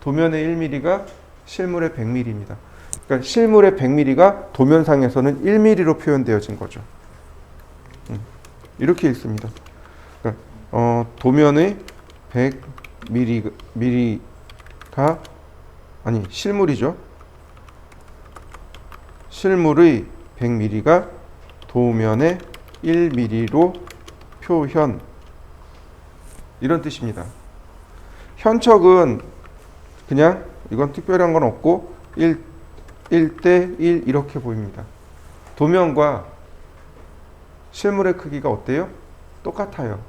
도면의 1mm가 실물의 100mm입니다. 그러니까 실물의 100mm가 도면상에서는 1mm로 표현되어진 거죠. 이렇게 읽습니다. 그러니까 도면의 100mm가 아니 실물이죠. 실물의 100mm가 도면의 1mm로 표현, 이런 뜻입니다. 현척은 그냥 이건 특별한 건 없고 1대 1 이렇게 보입니다. 도면과 실물의 크기가 어때요? 똑같아요.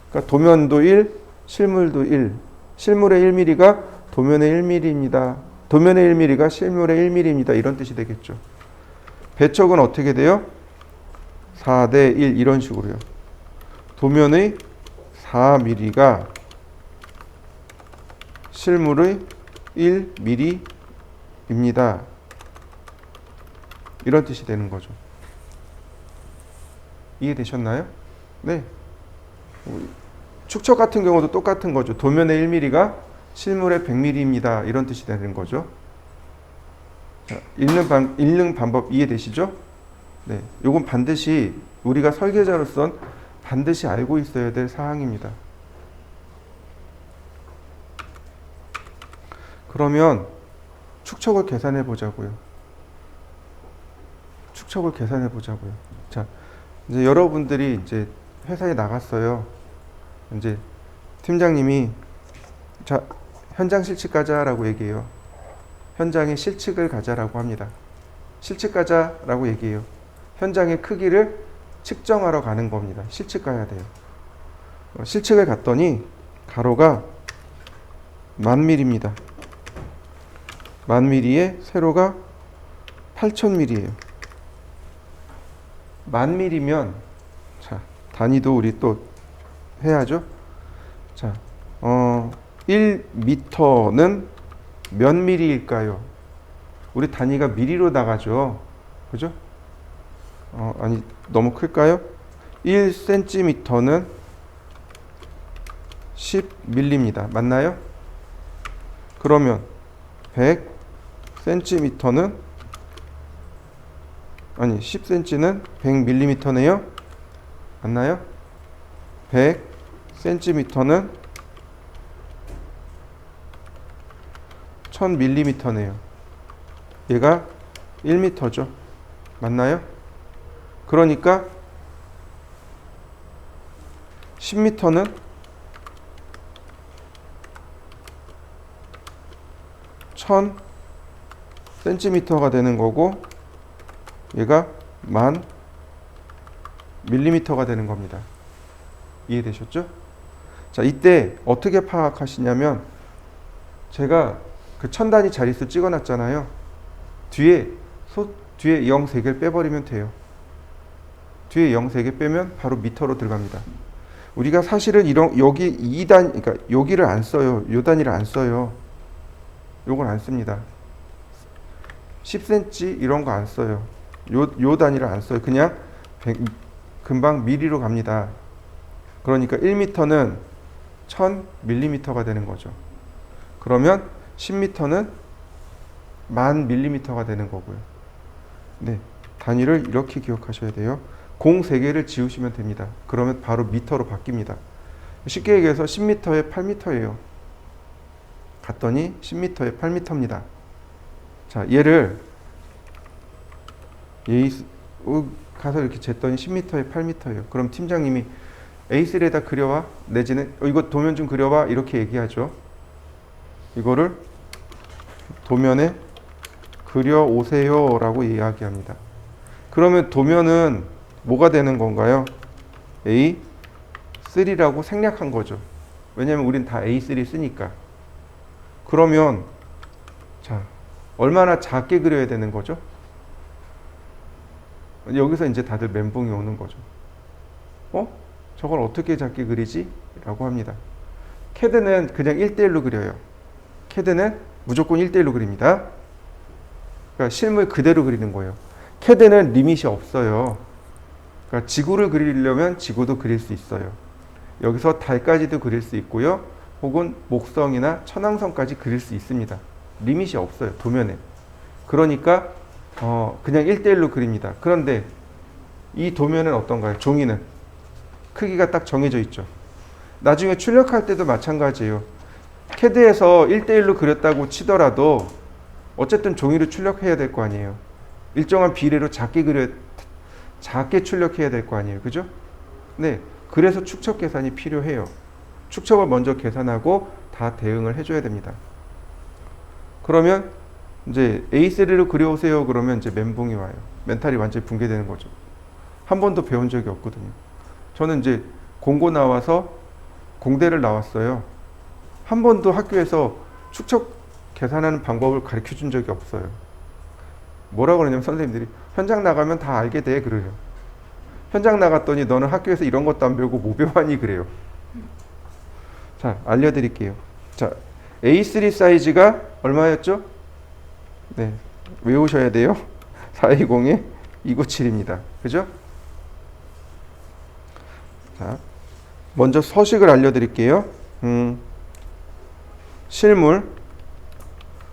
그러니까 도면도 1, 실물도 1. 실물의 1mm가 도면의 1mm입니다. 도면의 1mm가 실물의 1mm입니다. 이런 뜻이 되겠죠. 배척은 어떻게 돼요? 4대 1 이런 식으로요. 도면의 4mm가 실물의 1mm입니다. 이런 뜻이 되는 거죠. 이해되셨나요? 네. 축척 같은 경우도 똑같은 거죠. 도면의 1mm가 실물의 100mm입니다. 이런 뜻이 되는 거죠. 자, 읽는 방법 이해되시죠? 네. 요건 반드시 우리가 설계자로선 반드시 알고 있어야 될 사항입니다. 그러면 축척을 계산해 보자고요. 축척을 계산해 보자고요. 자, 이제 여러분들이 이제 회사에 나갔어요. 이제 팀장님이 자, 현장 실측 가자라고 얘기해요. 현장에 실측을 가자라고 합니다. 실측 가자라고 얘기해요. 현장의 크기를 측정하러 가는 겁니다. 실측 가야 돼요. 실측을 갔더니 가로가 1000mm입니다. 1000mm에 세로가 8000mm예요. 1000mm면 자, 단위도 우리 또 해야죠. 자, 1m는 몇 mm일까요? 우리 단위가 mm로 나가죠. 그죠? 아니, 너무 클까요? 1cm는 10mm입니다. 맞나요? 그러면 100cm는 아니 10cm는 100mm네요. 맞나요? 100cm는 1000mm네요. 얘가 1m죠. 맞나요? 그러니까 10m는 1000cm가 되는 거고 얘가 10,000mm가 되는 겁니다. 이해되셨죠? 자, 이때 어떻게 파악하시냐면 제가 그 1000단위 자릿수 찍어놨잖아요. 뒤에 0 3개를 빼버리면 돼요. 뒤에 0 3개 빼면 바로 미터로 들어갑니다. 우리가 사실은 여기 2단, 그러니까 여기를 안 써요. 요 단위를 안 써요. 요건 안 씁니다. 10cm 이런 거 안 써요. 요 단위를 안 써요. 그냥 금방 미리로 갑니다. 그러니까 1m는 1000mm가 되는 거죠. 그러면 10m는 10,000mm가 되는 거고요. 네, 단위를 이렇게 기억하셔야 돼요. 공 3개를 지우시면 됩니다. 그러면 바로 미터로 바뀝니다. 쉽게 얘기해서 10m에 8m예요. 갔더니 10m에 8m입니다. 자, 얘를 가서 이렇게 쟀더니 10m에 8m예요. 그럼 팀장님이 A3에다 그려와, 내지는 이거 도면 좀 그려와, 이렇게 얘기하죠. 이거를 도면에 그려오세요 라고 이야기합니다. 그러면 도면은 뭐가 되는 건가요? A3라고 생략한 거죠. 왜냐면 우린 다 A3 쓰니까. 그러면 자, 얼마나 작게 그려야 되는 거죠? 여기서 이제 다들 멘붕이 오는 거죠. 저걸 어떻게 작게 그리지? 라고 합니다. CAD는 그냥 1대1로 그려요. CAD는 무조건 1대1로 그립니다. 그러니까 실물 그대로 그리는 거예요. CAD는 리밋이 없어요. 그러니까 지구를 그리려면 지구도 그릴 수 있어요. 여기서 달까지도 그릴 수 있고요. 혹은 목성이나 천왕성까지 그릴 수 있습니다. 리밋이 없어요. 도면에. 그러니까 그냥 1대1로 그립니다. 그런데 이 도면은 어떤가요? 종이는 크기가 딱 정해져 있죠. 나중에 출력할 때도 마찬가지예요. 캐드에서 1대1로 그렸다고 치더라도 어쨌든 종이로 출력해야 될 거 아니에요. 일정한 비례로 작게 출력해야 될 거 아니에요. 그죠? 네. 그래서 축척 계산이 필요해요. 축척을 먼저 계산하고 다 대응을 해줘야 됩니다. 그러면 이제 A3로 그려오세요. 그러면 이제 멘붕이 와요. 멘탈이 완전히 붕괴되는 거죠. 한 번도 배운 적이 없거든요. 저는 이제 공고 나와서 공대를 나왔어요. 한 번도 학교에서 축척 계산하는 방법을 가르쳐 준 적이 없어요. 뭐라고 그러냐면 선생님들이 현장 나가면 다 알게 돼 그래요. 현장 나갔더니 너는 학교에서 이런 것도 안 배우고 뭐 배워하니 그래요. 자, 알려드릴게요. 자, A3 사이즈가 얼마였죠? 네, 외우셔야 돼요. 420에 297입니다. 그죠? 자, 먼저 서식을 알려드릴게요. 실물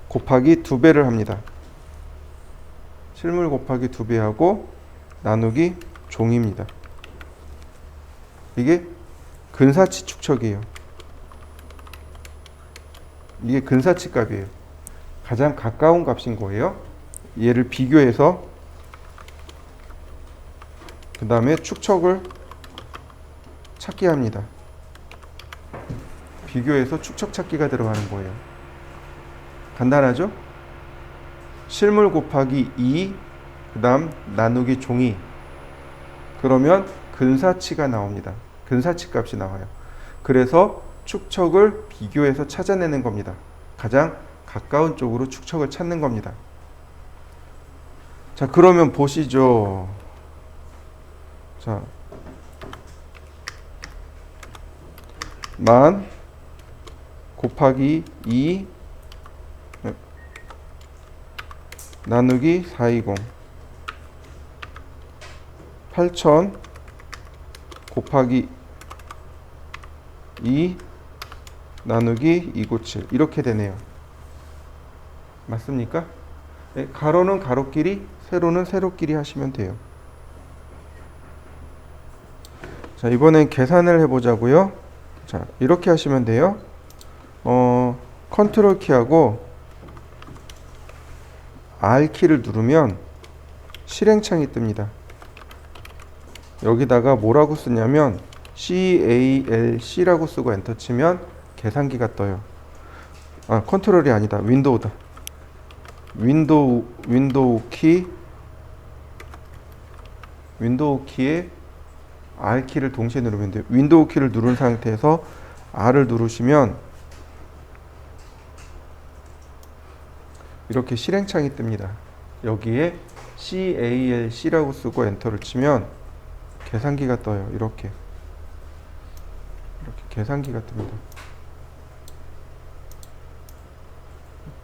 곱하기 2배를 합니다. 실물 곱하기 2배하고 나누기 종입니다. 이게 근사치 축척이에요. 이게 근사치 값이에요. 가장 가까운 값인 거예요. 얘를 비교해서 그 다음에 축척을 찾기 합니다. 비교해서 축척 찾기가 들어가는 거예요. 간단하죠? 실물 곱하기 2, 그 다음 나누기 종이. 그러면 근사치가 나옵니다. 근사치 값이 나와요. 그래서 축척을 비교해서 찾아내는 겁니다. 가장 가까운 쪽으로 축척을 찾는 겁니다. 자, 그러면 보시죠. 자, 만 곱하기 2 나누기 420 8000 곱하기 2 나누기 297 이렇게 되네요. 맞습니까? 네, 가로는 가로끼리, 세로는 세로끼리 하시면 돼요. 자, 이번엔 계산을 해보자고요. 자, 이렇게 하시면 돼요. 컨트롤 키하고 R 키를 누르면 실행창이 뜹니다. 여기다가 뭐라고 쓰냐면 CALC라고 쓰고 엔터 치면 계산기가 떠요. 아, 컨트롤이 아니다. 윈도우다. 윈도우 키에 R 키를 동시에 누르면 돼요. 윈도우 키를 누른 상태에서 R을 누르시면 이렇게 실행창이 뜹니다. 여기에 CALC라고 쓰고 엔터를 치면 계산기가 떠요. 이렇게 계산기가 뜹니다.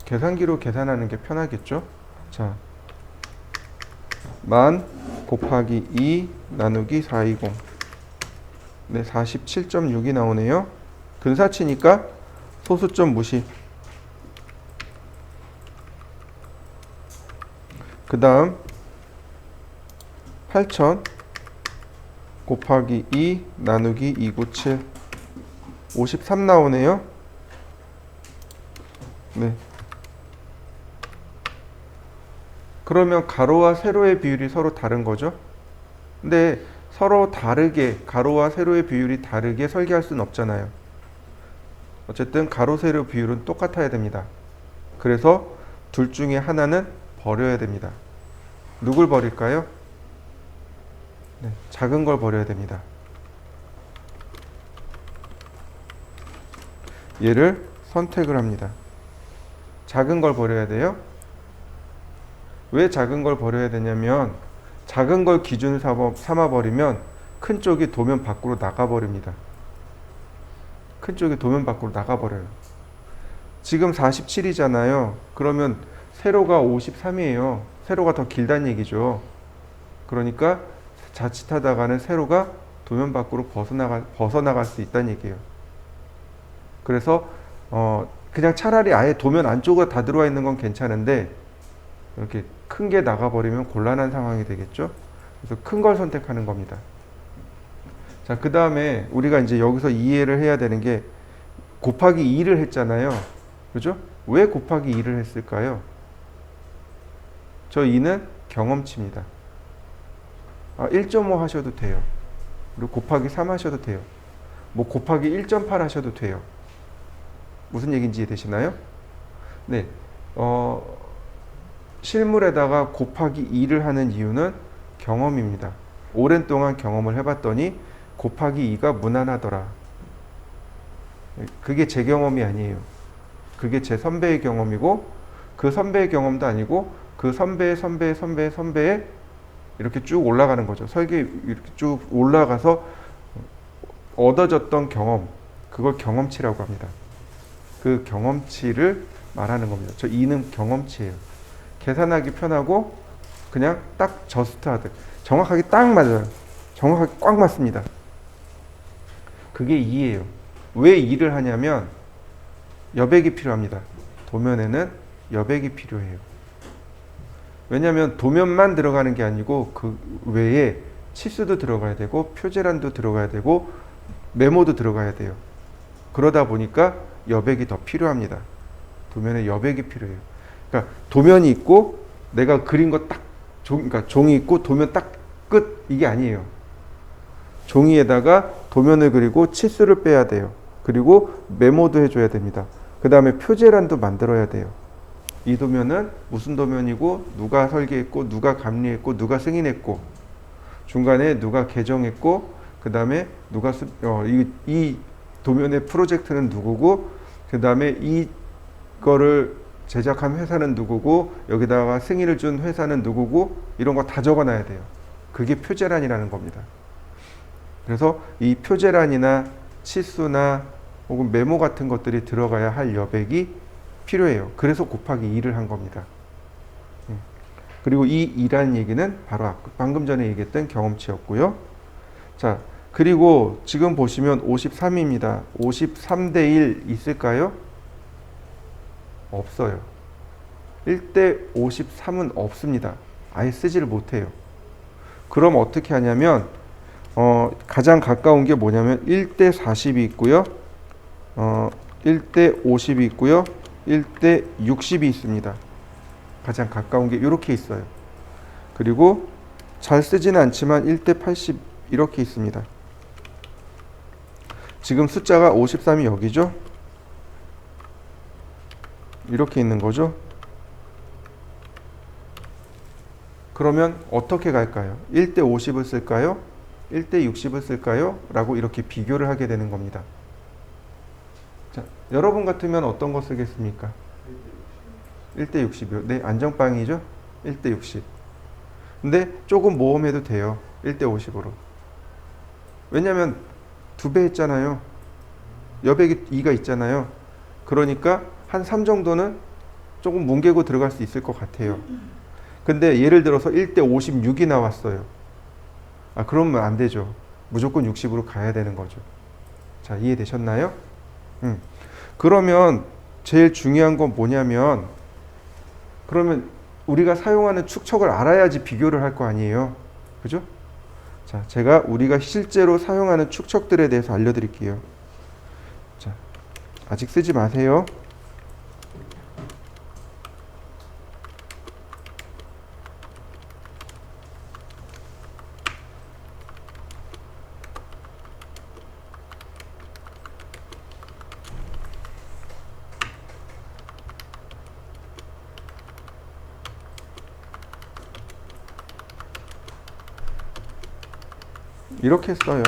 계산기로 계산하는 게 편하겠죠? 자, 만 곱하기 2 나누기 420 네, 47.6이 나오네요. 근사치니까 소수점 무시. 그 다음 8000 곱하기 2 나누기 297 53 나오네요. 네. 그러면 가로와 세로의 비율이 서로 다른 거죠. 근데 서로 다르게 가로와 세로의 비율이 다르게 설계할 수는 없잖아요. 어쨌든 가로 세로 비율은 똑같아야 됩니다. 그래서 둘 중에 하나는 버려야 됩니다. 누굴 버릴까요? 네, 작은 걸 버려야 됩니다. 얘를 선택을 합니다. 작은 걸 버려야 돼요. 왜 작은 걸 버려야 되냐면 작은 걸 기준 삼아 버리면 큰 쪽이 도면 밖으로 나가 버립니다. 큰 쪽이 도면 밖으로 나가 버려요. 지금 47이잖아요. 그러면 세로가 53이에요. 세로가 더 길다는 얘기죠. 그러니까 자칫하다가는 세로가 도면 밖으로 벗어나갈 수 있다는 얘기예요. 그래서 그냥 차라리 아예 도면 안쪽으로 다 들어와 있는 건 괜찮은데 이렇게 큰 게 나가버리면 곤란한 상황이 되겠죠. 그래서 큰 걸 선택하는 겁니다. 자, 그 다음에 우리가 이제 여기서 이해를 해야 되는 게 곱하기 2를 했잖아요. 그죠? 왜 곱하기 2를 했을까요? 저 2는 경험치입니다. 1.5 하셔도 돼요. 그리고 곱하기 3 하셔도 돼요. 뭐 곱하기 1.8 하셔도 돼요. 무슨 얘기인지 이해되시나요? 네. 실물에다가 곱하기 2를 하는 이유는 경험입니다. 오랜 동안 경험을 해봤더니 곱하기 2가 무난하더라. 그게 제 경험이 아니에요. 그게 제 선배의 경험이고 그 선배의 경험도 아니고 그 선배의 선배의 선배의 선배의 이렇게 쭉 올라가는 거죠. 설계 이렇게 쭉 올라가서 얻어졌던 경험, 그걸 경험치라고 합니다. 그 경험치를 말하는 겁니다. 저 2는 경험치예요. 계산하기 편하고 그냥 딱 저스트하듯 정확하게 딱 맞아요. 정확하게 꽉 맞습니다. 그게 2예요. 왜 2를 하냐면 여백이 필요합니다. 도면에는 여백이 필요해요. 왜냐하면 도면만 들어가는 게 아니고 그 외에 치수도 들어가야 되고 표제란도 들어가야 되고 메모도 들어가야 돼요. 그러다 보니까 여백이 더 필요합니다. 도면에 여백이 필요해요. 그러니까 도면이 있고 내가 그린 거 딱 그러니까 종이 있고 도면 딱 끝 이게 아니에요. 종이에다가 도면을 그리고 치수를 빼야 돼요. 그리고 메모도 해줘야 됩니다. 그 다음에 표제란도 만들어야 돼요. 이 도면은 무슨 도면이고 누가 설계했고 누가 감리했고 누가 승인했고 중간에 누가 개정했고 그 다음에 누가 이 도면의 프로젝트는 누구고 그 다음에 이거를 제작한 회사는 누구고 여기다가 승인을 준 회사는 누구고 이런 거 다 적어놔야 돼요. 그게 표제란이라는 겁니다. 그래서 이 표제란이나 치수나 혹은 메모 같은 것들이 들어가야 할 여백이 필요해요. 그래서 곱하기 2를 한 겁니다. 그리고 이 2라는 얘기는 바로 방금 전에 얘기했던 경험치였고요. 자, 그리고 지금 보시면 53입니다. 53대 1 있을까요? 없어요. 1대 53은 없습니다. 아예 쓰지를 못해요. 그럼 어떻게 하냐면 가장 가까운 게 뭐냐면 1대 40이 있고요. 1대 50이 있고요. 1대 60이 있습니다. 가장 가까운 게 이렇게 있어요. 그리고 잘 쓰지는 않지만 1대 80 이렇게 있습니다. 지금 숫자가 53이 여기죠? 이렇게 있는 거죠? 그러면 어떻게 갈까요? 1대 50을 쓸까요? 1대 60을 쓸까요? 라고 이렇게 비교를 하게 되는 겁니다. 자, 여러분 같으면 어떤 거 쓰겠습니까? 1대 60이요. 네, 안정빵이죠? 1대 60. 근데 조금 모험해도 돼요. 1대 50으로. 왜냐면 2배 했잖아요. 여백이 2가 있잖아요. 그러니까 한 3 정도는 조금 뭉개고 들어갈 수 있을 것 같아요. 근데 예를 들어서 1대 56이 나왔어요. 그러면 안 되죠. 무조건 60으로 가야 되는 거죠. 자, 이해되셨나요? 그러면 제일 중요한 건 뭐냐면 그러면 우리가 사용하는 축척을 알아야지 비교를 할 거 아니에요. 그죠? 자, 제가 우리가 실제로 사용하는 축척들에 대해서 알려드릴게요. 자, 아직 쓰지 마세요. 이렇게 써요.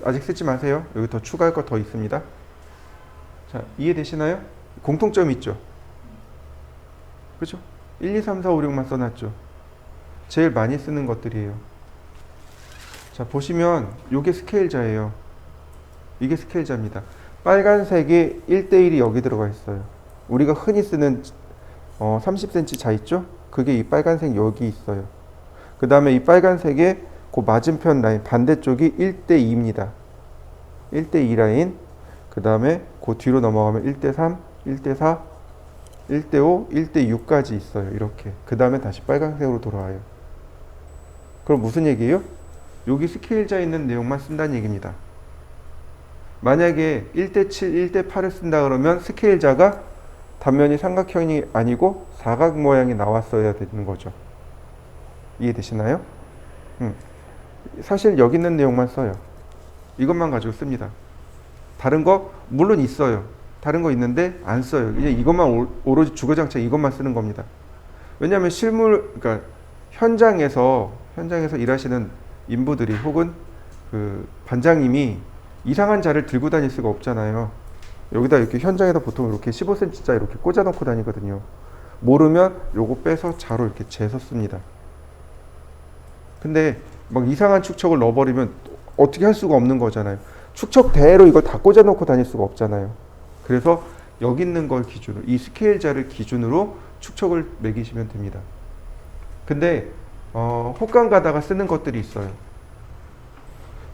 아직 쓰지 마세요. 여기 더 추가할 거 더 있습니다. 자, 이해되시나요? 공통점 있죠? 그죠? 1, 2, 3, 4, 5, 6만 써놨죠? 제일 많이 쓰는 것들이에요. 자, 보시면 이게 스케일자예요. 이게 스케일자입니다. 빨간색에 1대1이 여기 들어가 있어요. 우리가 흔히 쓰는 30cm 자 있죠? 그게 이 빨간색 여기 있어요. 그 다음에 이 빨간색에 그 맞은편 라인 반대쪽이 1대2입니다. 1대2 라인. 그 다음에 그 뒤로 넘어가면 1대3, 1대4, 1대5, 1대6까지 있어요. 이렇게. 그 다음에 다시 빨간색으로 돌아와요. 그럼 무슨 얘기예요? 여기 스케일자 있는 내용만 쓴다는 얘기입니다. 만약에 1대7, 1대8을 쓴다 그러면 스케일자가 단면이 삼각형이 아니고 사각 모양이 나왔어야 되는 거죠. 이해되시나요? 사실 여기 있는 내용만 써요. 이것만 가지고 씁니다. 다른 거 물론 있어요. 다른 거 있는데 안 써요. 이제 이것만 오로지 주거장치 이것만 쓰는 겁니다. 왜냐하면 그러니까 현장에서 일하시는 인부들이 혹은 그 반장님이 이상한 자를 들고 다닐 수가 없잖아요. 여기다 이렇게 현장에다 보통 이렇게 15cm짜 이렇게 꽂아놓고 다니거든요. 모르면 요거 빼서 자로 이렇게 재서 씁니다. 근데 막 이상한 축척을 넣어버리면 어떻게 할 수가 없는 거잖아요. 축척대로 이걸 다 꽂아놓고 다닐 수가 없잖아요. 그래서 여기 있는 걸 기준으로, 이 스케일자를 기준으로 축척을 매기시면 됩니다. 근데 혹간 가다가 쓰는 것들이 있어요.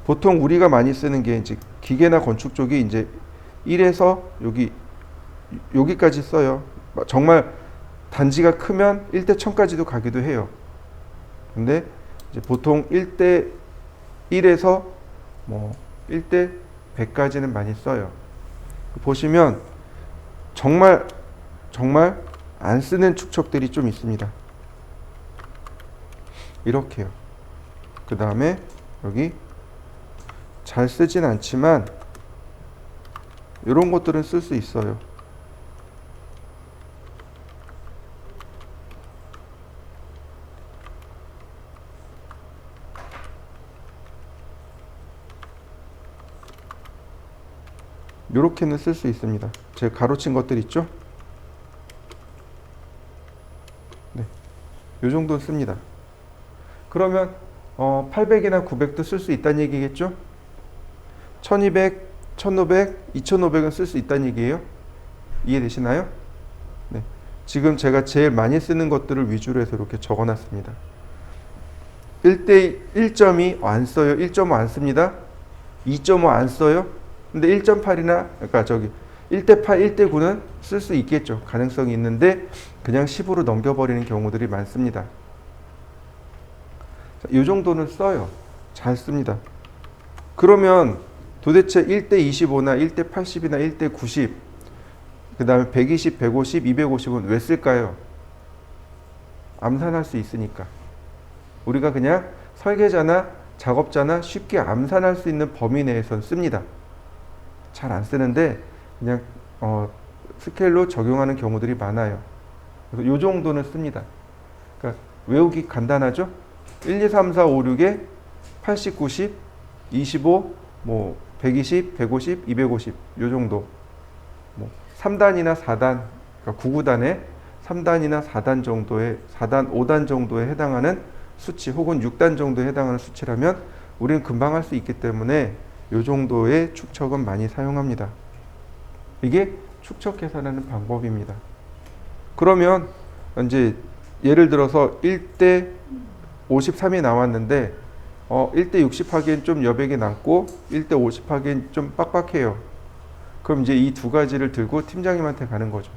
보통 우리가 많이 쓰는 게 이제 기계나 건축 쪽이 이제 1에서 여기까지 써요. 정말 단지가 크면 1대 1000까지도 가기도 해요. 근데 이제 보통 1대 1에서 뭐 1대 100까지는 많이 써요. 보시면 정말 안 쓰는 축척들이 좀 있습니다. 이렇게요. 그 다음에 여기 잘 쓰진 않지만 이런 것들은 쓸 수 있어요. 요렇게는 쓸 수 있습니다. 제가 가로친 것들 있죠? 네, 요 정도는 씁니다. 그러면 800이나 900도 쓸 수 있다는 얘기겠죠? 1200, 1500, 2500은 쓸 수 있다는 얘기예요. 이해되시나요? 네. 지금 제가 제일 많이 쓰는 것들을 위주로 해서 이렇게 적어놨습니다. 1대 1.2 안 써요. 1.5 안 씁니다. 2.5 안 써요. 근데 1.8이나 그러니까 저기 1대 8, 1대 9는 쓸 수 있겠죠. 가능성이 있는데 그냥 10으로 넘겨버리는 경우들이 많습니다. 이 정도는 써요. 잘 씁니다. 그러면 도대체 1대 25나 1대 80이나 1대 90, 그 다음에 120, 150, 250은 왜 쓸까요? 암산할 수 있으니까. 우리가 그냥 설계자나 작업자나 쉽게 암산할 수 있는 범위 내에선 씁니다. 잘 안 쓰는데 그냥 스케일로 적용하는 경우들이 많아요. 그래서 이 정도는 씁니다. 그러니까 외우기 간단하죠? 1, 2, 3, 4, 5, 6에 80, 90, 25, 뭐 120, 150, 250 요 정도. 뭐 3단이나 4단, 그러니까 9구단에 3단이나 4단 정도의 4단, 5단 정도에 해당하는 수치 혹은 6단 정도에 해당하는 수치라면 우리는 금방 할 수 있기 때문에 요 정도의 축척은 많이 사용합니다. 이게 축척 계산하는 방법입니다. 그러면 이제 예를 들어서 1대 53이 나왔는데 1대 60 하기엔 좀 여백이 남고 1대 50 하기엔 좀 빡빡해요. 그럼 이제 이 두 가지를 들고 팀장님한테 가는 거죠.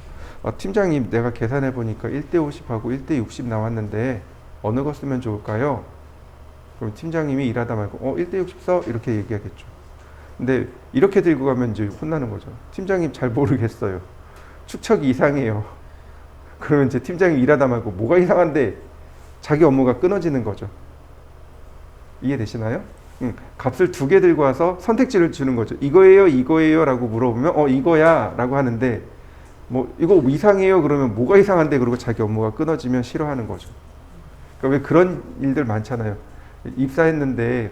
팀장님, 내가 계산해 보니까 1대 50하고 1대 60 나왔는데 어느 거 쓰면 좋을까요? 그럼 팀장님이 일하다 말고 1대 60 써? 이렇게 얘기하겠죠. 근데 이렇게 들고 가면 이제 혼나는 거죠. 팀장님 잘 모르겠어요. 축척이 이상해요. 그러면 이제 팀장님 일하다 말고 뭐가 이상한데 자기 업무가 끊어지는 거죠. 이해되시나요? 값을 두 개 들고 와서 선택지를 주는 거죠. 이거예요, 이거예요 라고 물어보면 이거야 라고 하는데 뭐 이거 이상해요 그러면 뭐가 이상한데 그러고 자기 업무가 끊어지면 싫어하는 거죠. 그러니까 왜 그런 일들 많잖아요. 입사했는데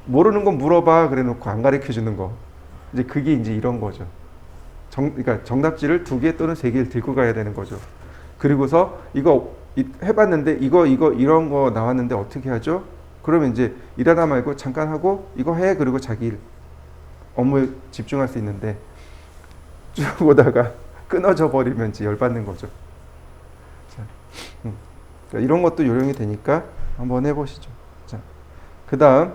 모르는 건 물어봐 그래 놓고 안 가르쳐 주는 거. 이제 그게 이제 이런 거죠. 그러니까 정답지를 두 개 또는 세 개를 들고 가야 되는 거죠. 그리고서 이거 해봤는데 이거 이런 거 나왔는데 어떻게 하죠? 그러면 이제 일하다 말고 잠깐 하고 이거 해 그리고 자기 일, 업무에 집중할 수 있는데 쭉 오다가 끊어져 버리면 이제 열받는 거죠. 자, 그러니까 이런 것도 요령이 되니까 한번 해보시죠. 자, 그 다음,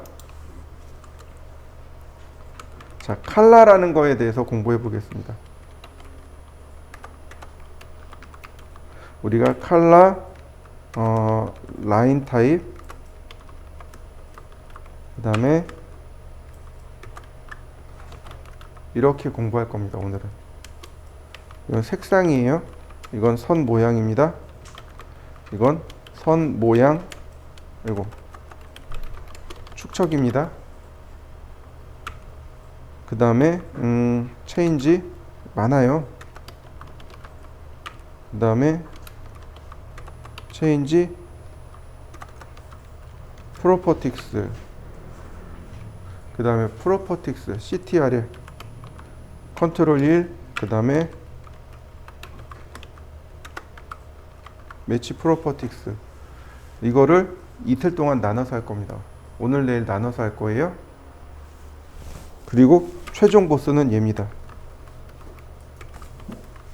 자, 칼라라는 거에 대해서 공부해 보겠습니다. 우리가 칼라, 라인 타입, 그 다음에 이렇게 공부할 겁니다. 오늘은 이건 색상이에요. 이건 선 모양입니다. 이건 선 모양, 그리고 축척입니다. 그 다음에 체인지 많아요. 그 다음에 체인지 프로퍼틱스, 그 다음에 프로퍼틱스 CTRL 컨트롤 1, 그 다음에 매치 프로퍼틱스. 이거를 이틀 동안 나눠서 할 겁니다. 오늘 내일 나눠서 할 거예요. 그리고 최종 보스는 얘입니다.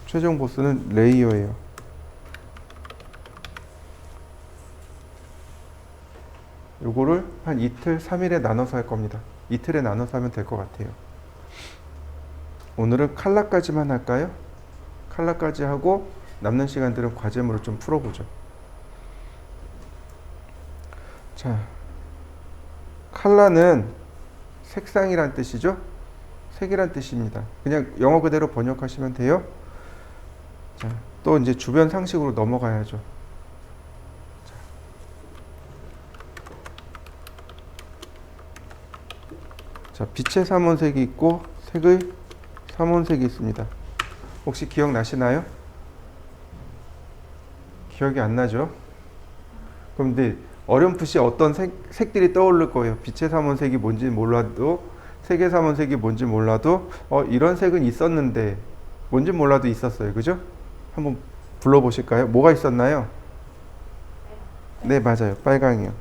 최종 보스는 레이어예요. 요거를 한 이틀, 3일에 나눠서 할 겁니다. 이틀에 나눠서 하면 될 것 같아요. 오늘은 칼라까지만 할까요? 칼라까지 하고 남는 시간들은 과제물을 좀 풀어보죠. 자, 칼라는 색상이란 뜻이죠. 색이란 뜻입니다. 그냥 영어 그대로 번역하시면 돼요. 자, 또 이제 주변 상식으로 넘어가야죠. 자, 빛의 삼원색이 있고 색의 삼원색이 있습니다. 혹시 기억나시나요? 기억이 안 나죠? 그럼 근데 어렴풋이 어떤 색들이 떠오를 거예요. 빛의 삼원색이 뭔지 몰라도, 색의 삼원색이 뭔지 몰라도 이런 색은 있었는데 뭔지 몰라도 있었어요. 그죠? 한번 불러보실까요? 뭐가 있었나요? 네, 맞아요. 빨강이요.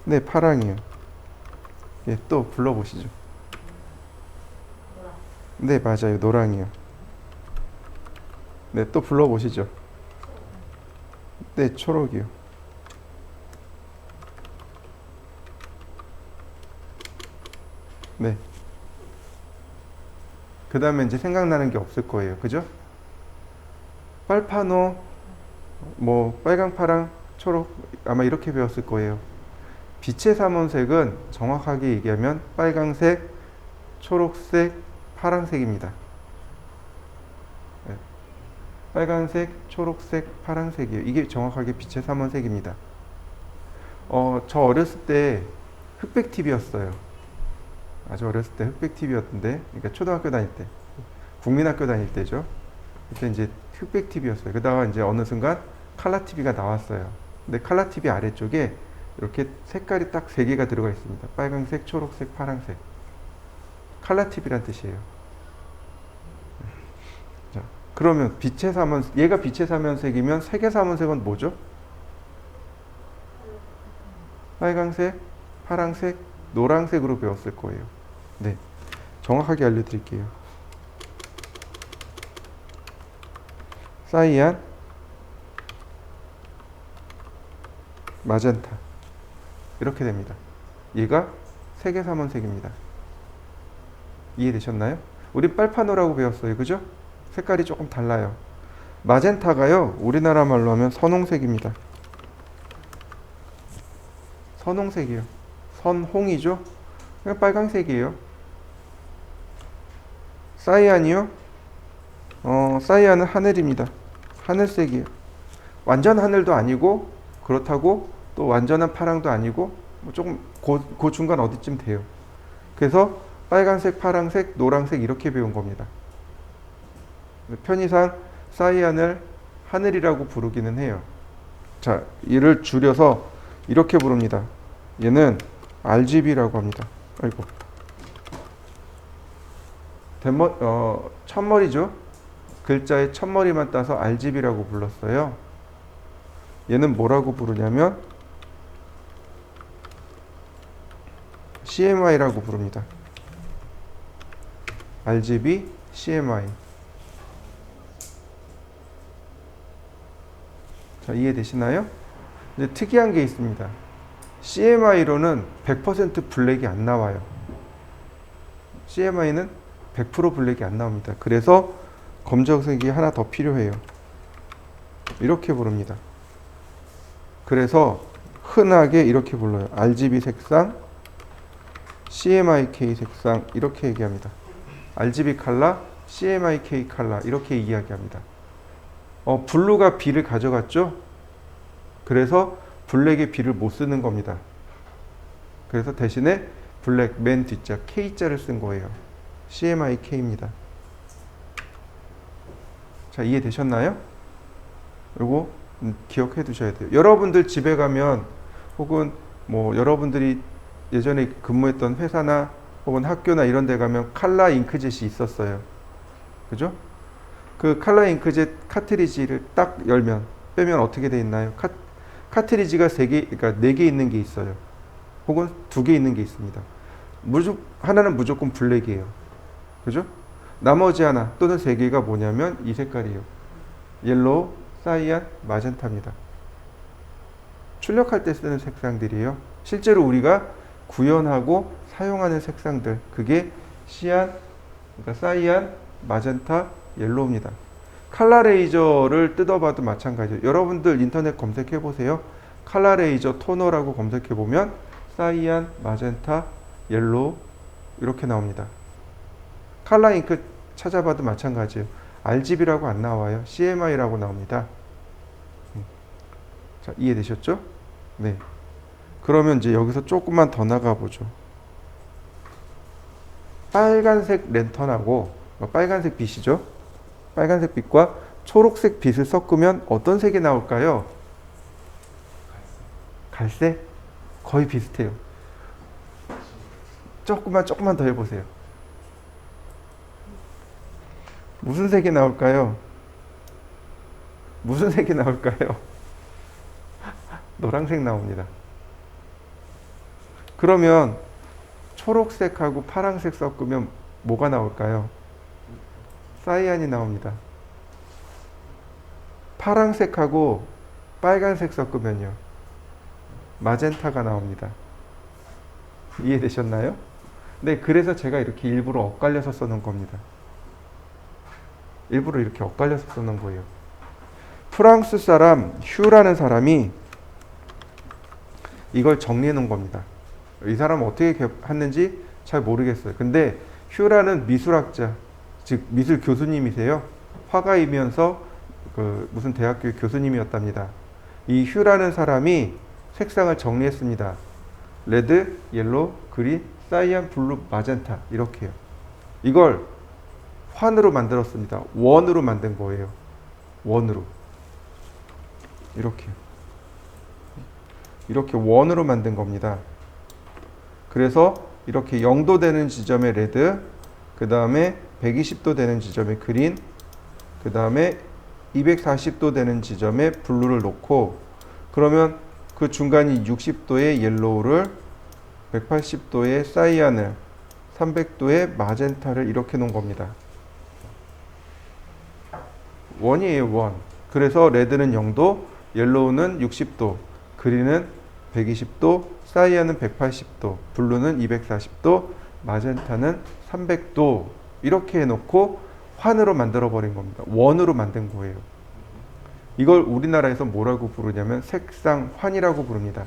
네, 파랑이요. 예, 또 불러보시죠. 네, 맞아요. 노랑이요. 네, 또 불러보시죠. 네, 초록이요. 네. 그 다음에 이제 생각나는 게 없을 거예요. 그죠? 빨파노, 뭐, 빨강, 파랑, 초록, 아마 이렇게 배웠을 거예요. 빛의 삼원색은 정확하게 얘기하면 빨강색, 초록색, 파란색입니다. 네. 빨간색, 초록색, 파란색이에요. 이게 정확하게 빛의 삼원색입니다. 저 어렸을 때 흑백 TV였어요. 아주 어렸을 때 흑백 TV였는데, 그러니까 초등학교 다닐 때, 국민학교 다닐 때죠. 그때 이제 흑백 TV였어요. 그러다가 이제 어느 순간 칼라 TV가 나왔어요. 근데 칼라 TV 아래쪽에 이렇게 색깔이 딱 3개가 들어가 있습니다. 빨간색, 초록색, 파란색. 칼라 TV란 뜻이에요. 자, 그러면 빛의 삼원색, 얘가 빛의 삼원색이면 색의 삼원색은 뭐죠? 빨간색, 파란색, 노란색으로 배웠을 거예요. 네, 정확하게 알려드릴게요. 사이안, 마젠타. 이렇게 됩니다. 얘가 색의 삼원색입니다. 이해되셨나요? 우리 빨파노라고 배웠어요. 그죠? 색깔이 조금 달라요. 마젠타가요, 우리나라 말로 하면 선홍색입니다. 선홍색이요. 선홍이죠? 그냥 빨강색이에요. 사이안이요? 사이안은 하늘입니다. 하늘색이에요. 완전 하늘도 아니고, 그렇다고 또 완전한 파랑도 아니고, 뭐 조금 그 중간 어디쯤 돼요. 그래서 빨간색, 파란색, 노란색 이렇게 배운 겁니다. 편의상 사이안을 하늘이라고 부르기는 해요. 자, 이를 줄여서 이렇게 부릅니다. 얘는 RGB라고 합니다. 아이고. 첫머리죠. 글자의 첫머리만 따서 RGB라고 불렀어요. 얘는 뭐라고 부르냐면 CMY라고 부릅니다. RGB, CMY. 자, 이해되시나요? 이제 특이한 게 있습니다. CMY로는 100% 블랙이 안 나와요. CMY는 100% 블랙이 안 나옵니다. 그래서 검정색이 하나 더 필요해요. 이렇게 부릅니다. 그래서 흔하게 이렇게 불러요. RGB 색상, CMYK 색상 이렇게 얘기합니다. RGB 컬러, CMYK 컬러 이렇게 이야기합니다. 블루가 B를 가져갔죠? 그래서 블랙의 B를 못 쓰는 겁니다. 그래서 대신에 블랙 맨 뒷자 K자를 쓴 거예요. CMYK입니다. 자, 이해되셨나요? 요거 기억해 두셔야 돼요. 여러분들 집에 가면 혹은 뭐 여러분들이 예전에 근무했던 회사나 혹은 학교나 이런 데 가면 칼라 잉크젯이 있었어요. 그죠? 그 칼라 잉크젯 카트리지를 딱 열면 빼면 어떻게 돼 있나요? 카트리지가 3개, 그러니까 4개 있는 게 있어요. 혹은 2개 있는 게 있습니다. 하나는 무조건 블랙이에요. 그죠? 나머지 하나 또는 3개가 뭐냐면 이 색깔이에요. 옐로우, 사이안, 마젠타입니다. 출력할 때 쓰는 색상들이에요. 실제로 우리가 구현하고 사용하는 색상들, 그게 시안, 그러니까 사이안, 마젠타, 옐로우입니다. 칼라 레이저를 뜯어봐도 마찬가지예요. 여러분들 인터넷 검색해 보세요. 칼라 레이저 토너라고 검색해 보면 사이안, 마젠타, 옐로우 이렇게 나옵니다. 칼라 잉크 찾아봐도 마찬가지예요. RGB라고 안 나와요. CMY라고 나옵니다. 자, 이해되셨죠? 네. 그러면 이제 여기서 조금만 더 나가 보죠. 빨간색 랜턴하고 빨간색 빛이죠. 빨간색 빛과 초록색 빛을 섞으면 어떤 색이 나올까요? 갈색? 거의 비슷해요. 조금만 더 해보세요. 무슨 색이 나올까요? 무슨 색이 나올까요? 노란색 나옵니다. 그러면 초록색하고 파란색 섞으면 뭐가 나올까요? 사이안이 나옵니다. 파란색하고 빨간색 섞으면요, 마젠타가 나옵니다. 이해되셨나요? 네, 그래서 제가 이렇게 일부러 엇갈려서 써놓은 겁니다. 일부러 이렇게 엇갈려서 써놓은 거예요. 프랑스 사람 휴라는 사람이 이걸 정리해 놓은 겁니다. 이 사람은 어떻게 했는지 잘 모르겠어요. 근데 휴라는 미술학자, 즉 미술 교수님이세요. 화가이면서 무슨 대학교 교수님이었답니다. 이 휴라는 사람이 색상을 정리했습니다. 레드, 옐로우, 그린, 사이안, 블루, 마젠타 이렇게요. 이걸 환으로 만들었습니다. 원으로 만든 거예요. 원으로. 이렇게요. 이렇게 원으로 만든 겁니다. 그래서 이렇게 0도 되는 지점에 레드, 그 다음에 120도 되는 지점에 그린, 그 다음에 240도 되는 지점에 블루를 놓고, 그러면 그 중간이 60도의 옐로우를, 180도의 사이안을, 300도의 마젠타를 이렇게 놓은 겁니다. 원이에요, 원. 그래서 레드는 0도, 옐로우는 60도, 그린은 120도, 사이안은 180도, 블루는 240도, 마젠타는 300도 이렇게 해놓고 환으로 만들어 버린 겁니다. 원으로 만든 거예요. 이걸 우리나라에서 뭐라고 부르냐면 색상환이라고 부릅니다.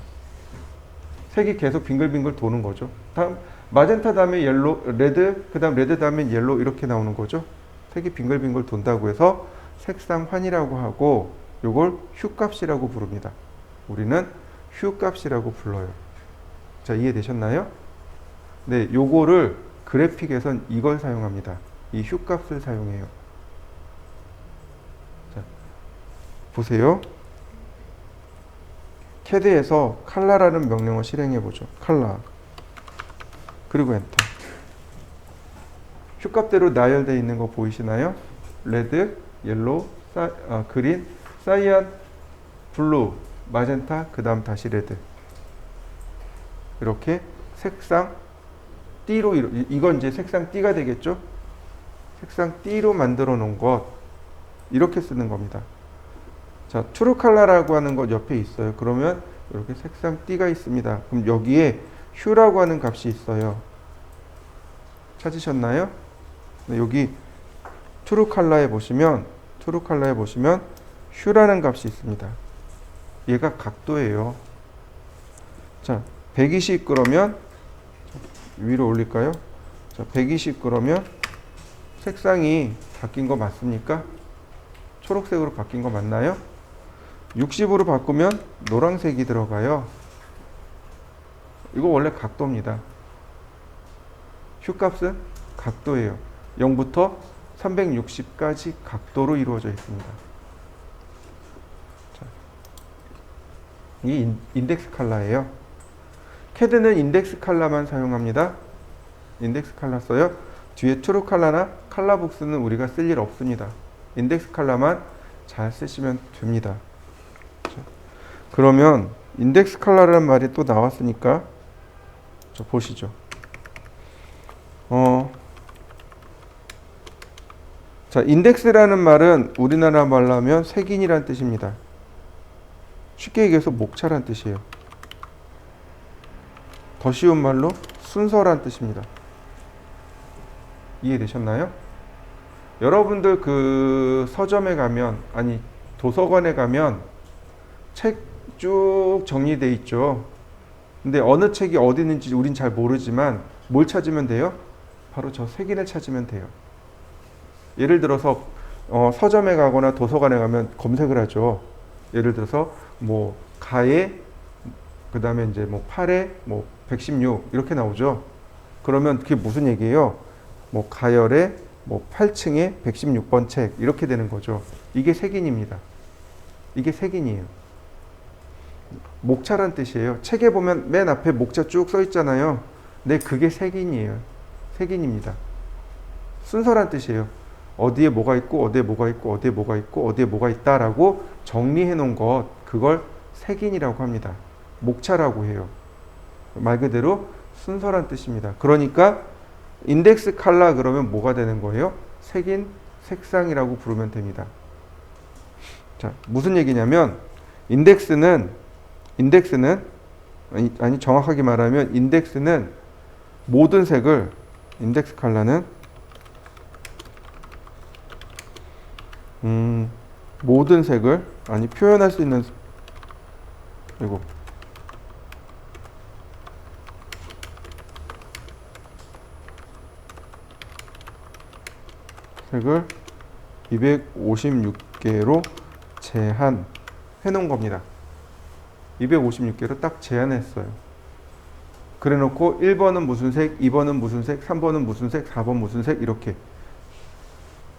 색이 계속 빙글빙글 도는 거죠. 다음 마젠타 다음에 레드, 그 다음 레드 다음에 옐로우 이렇게 나오는 거죠. 색이 빙글빙글 돈다고 해서 색상환이라고 하고, 이걸 휴값이라고 부릅니다. 우리는 휴값이라고 불러요. 자, 이해되셨나요? 네, 요거를 그래픽에선 이걸 사용합니다. 이 휴값을 사용해요. 자, 보세요. 캐드에서 칼라라는 명령을 실행해 보죠. 칼라. 그리고 엔터. 휴값대로 나열되어 있는 거 보이시나요? 레드, 옐로우, 그린, 사이안, 블루, 마젠타, 그 다음 다시 레드. 이렇게 색상 띠로, 이건 이제 색상 띠가 되겠죠? 색상 띠로 만들어 놓은 것, 이렇게 쓰는 겁니다. 자, 트루 컬러라고 하는 것 옆에 있어요. 그러면 이렇게 색상 띠가 있습니다. 그럼 여기에 휴라고 하는 값이 있어요. 찾으셨나요? 여기 트루 컬러에 보시면 휴라는 값이 있습니다. 얘가 각도예요. 자, 120 그러면 위로 올릴까요? 자, 120 그러면 색상이 바뀐 거 맞습니까? 초록색으로 바뀐 거 맞나요? 60으로 바꾸면 노란색이 들어가요. 이거 원래 각도입니다. 휴값은 각도예요. 0부터 360까지 각도로 이루어져 있습니다. 자, 이 인덱스 컬러예요. 캐드는 인덱스 컬러만 사용합니다. 인덱스 컬러 써요. 뒤에 트루 컬러나 컬러북스는 우리가 쓸 일 없습니다. 인덱스 컬러만 잘 쓰시면 됩니다. 자, 그러면 인덱스 컬러라는 말이 또 나왔으니까 자, 보시죠. 자, 인덱스라는 말은 우리나라 말로 하면 색인이란 뜻입니다. 쉽게 얘기해서 목차란 뜻이에요. 더 쉬운 말로 순서란 뜻입니다. 이해되셨나요? 여러분들 그 서점에 가면, 아니 도서관에 가면 책 쭉 정리돼 있죠. 근데 어느 책이 어디 있는지 우린 잘 모르지만 뭘 찾으면 돼요? 바로 저 색인을 찾으면 돼요. 예를 들어서 서점에 가거나 도서관에 가면 검색을 하죠. 예를 들어서 뭐 가에 그 다음에 이제 뭐 8에 뭐 116 이렇게 나오죠. 그러면 그게 무슨 얘기예요? 뭐 가열에 뭐 8층에 116번 책 이렇게 되는 거죠. 이게 색인입니다. 이게 색인이에요. 목차란 뜻이에요. 책에 보면 맨 앞에 목차 쭉 써 있잖아요. 네, 그게 색인이에요. 색인입니다. 순서란 뜻이에요. 어디에 뭐가 있고 어디에 뭐가 있고 어디에 뭐가 있고 어디에 뭐가 있다라고 정리해 놓은 것, 그걸 색인이라고 합니다. 목차라고 해요. 말 그대로 순서란 뜻입니다. 그러니까 인덱스 컬러 그러면 뭐가 되는 거예요? 색인, 색상이라고 부르면 됩니다. 자, 무슨 얘기냐면 인덱스는 아니 정확하게 말하면 인덱스는 모든 색을, 인덱스 컬러는 모든 색을 표현할 수 있는, 그리고 색을 256개로 제한해 놓은 겁니다. 256개로 딱 제한했어요. 그래 놓고 1번은 무슨 색, 2번은 무슨 색, 3번은 무슨 색, 4번 무슨 색 이렇게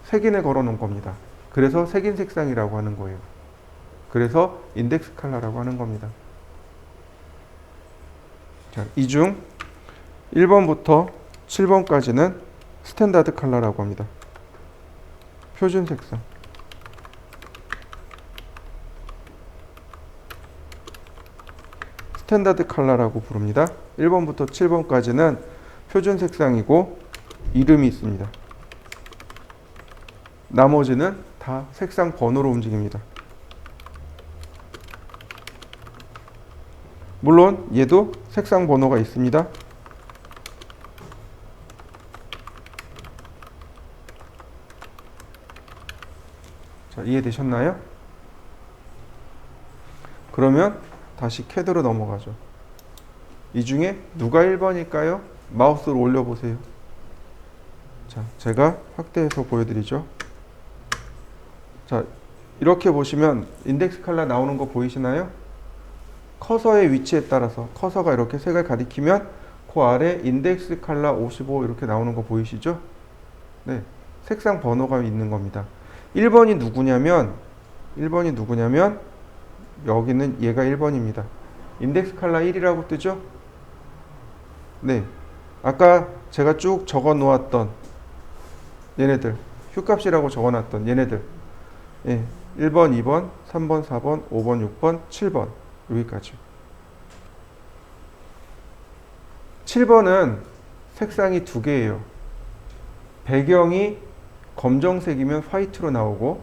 색인을 걸어 놓은 겁니다. 그래서 색인 색상이라고 하는 거예요. 그래서 인덱스 컬러라고 하는 겁니다. 자, 이 중 1번부터 7번까지는 스탠다드 컬러라고 합니다. 표준 색상. 스탠다드 컬러라고 부릅니다. 1번부터 7번까지는 표준 색상이고 이름이 있습니다. 나머지는 다 색상 번호로 움직입니다. 물론 얘도 색상 번호가 있습니다. 자, 이해되셨나요? 그러면 다시 캐드로 넘어가죠. 이 중에 누가 1번일까요? 마우스를 올려보세요. 자, 제가 확대해서 보여드리죠. 자, 이렇게 보시면 인덱스 컬러 나오는 거 보이시나요? 커서의 위치에 따라서 커서가 이렇게 색을 가리키면 그 아래 인덱스 컬러 55 이렇게 나오는 거 보이시죠? 네, 색상 번호가 있는 겁니다. 1번이 누구냐면 여기는 얘가 1번입니다. 인덱스 컬러 1이라고 뜨죠? 네, 아까 제가 쭉 적어 놓았던 얘네들, 휴값이라고 적어 놨던 얘네들, 예, 1번, 2번, 3번, 4번, 5번, 6번, 7번 여기까지. 7번은 색상이 두 개예요. 배경이 검정색이면 화이트로 나오고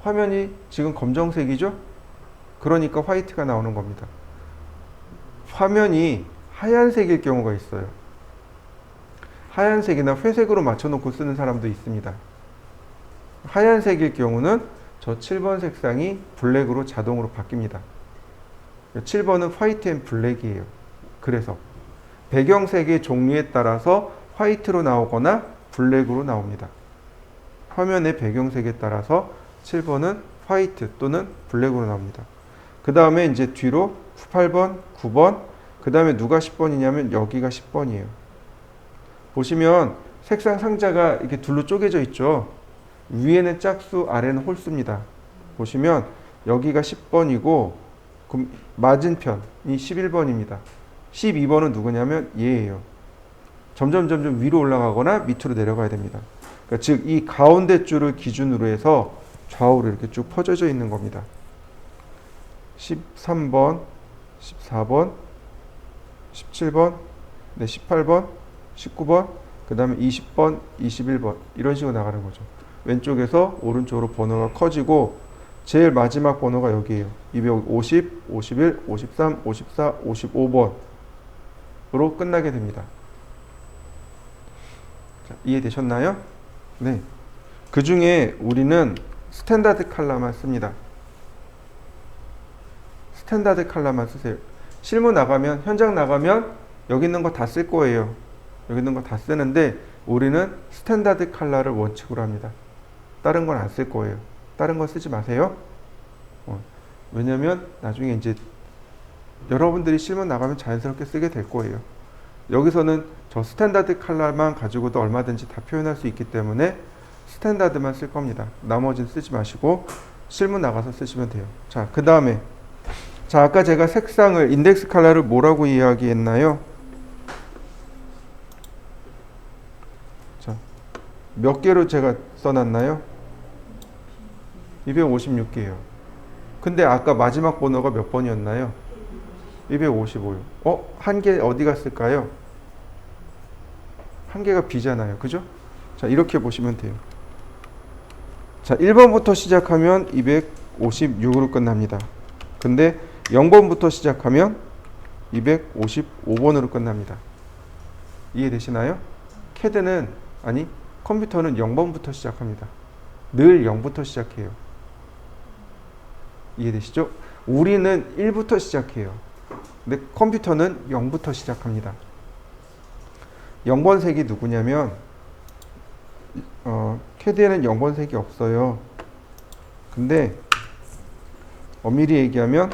화면이 지금 검정색이죠? 그러니까 화이트가 나오는 겁니다. 화면이 하얀색일 경우가 있어요. 하얀색이나 회색으로 맞춰놓고 쓰는 사람도 있습니다. 하얀색일 경우는 저 7번 색상이 블랙으로 자동으로 바뀝니다. 7번은 화이트 앤 블랙이에요. 그래서 배경색의 종류에 따라서 화이트로 나오거나 블랙으로 나옵니다. 화면의 배경색에 따라서 7번은 화이트 또는 블랙으로 나옵니다. 그 다음에 이제 뒤로 8번, 9번, 그 다음에 누가 10번이냐면 여기가 10번이에요. 보시면 색상 상자가 이렇게 둘로 쪼개져 있죠. 위에는 짝수, 아래는 홀수입니다. 보시면 여기가 10번이고 그럼 맞은편이 11번입니다. 12번은 누구냐면 얘예요. 점점 위로 올라가거나 밑으로 내려가야 됩니다. 그러니까 즉 이 가운데 줄을 기준으로 해서 좌우로 이렇게 쭉 퍼져져 있는 겁니다. 13번, 14번, 17번, 네, 18번, 19번, 그 다음에 20번, 21번 이런 식으로 나가는 거죠. 왼쪽에서 오른쪽으로 번호가 커지고 제일 마지막 번호가 여기에요. 250, 51, 53, 54, 55번으로 끝나게 됩니다. 자, 이해되셨나요? 네. 그 중에 우리는 스탠다드 컬러만 씁니다. 스탠다드 컬러만 쓰세요. 실무 나가면, 현장 나가면 여기 있는 거 다 쓸 거예요. 여기 있는 거 다 쓰는데 우리는 스탠다드 컬러를 원칙으로 합니다. 다른 건 안 쓸 거예요. 다른 거 쓰지 마세요. 왜냐면 나중에 이제 여러분들이 실무 나가면 자연스럽게 쓰게 될 거예요. 여기서는 저 스탠다드 컬러만 가지고도 얼마든지 다 표현할 수 있기 때문에 스탠다드만 쓸 겁니다. 나머지는 쓰지 마시고 실무 나가서 쓰시면 돼요. 자, 그 다음에 자, 아까 제가 색상을 인덱스 컬러를 뭐라고 이야기했나요? 자, 몇 개로 제가 써놨나요? 256개요. 근데 아까 마지막 번호가 몇 번이었나요? 255요. 한 개 어디 갔을까요? 한 개가 B잖아요. 그죠? 자, 이렇게 보시면 돼요. 자, 1번부터 시작하면 256으로 끝납니다. 근데 0번부터 시작하면 255번으로 끝납니다. 이해되시나요? CAD는, 아니, 컴퓨터는 0번부터 시작합니다. 늘 0부터 시작해요. 이해되시죠? 우리는 1부터 시작해요. 근데 컴퓨터는 0부터 시작합니다. 0번 색이 누구냐면 CAD에는 0번 색이 없어요. 근데 엄밀히 얘기하면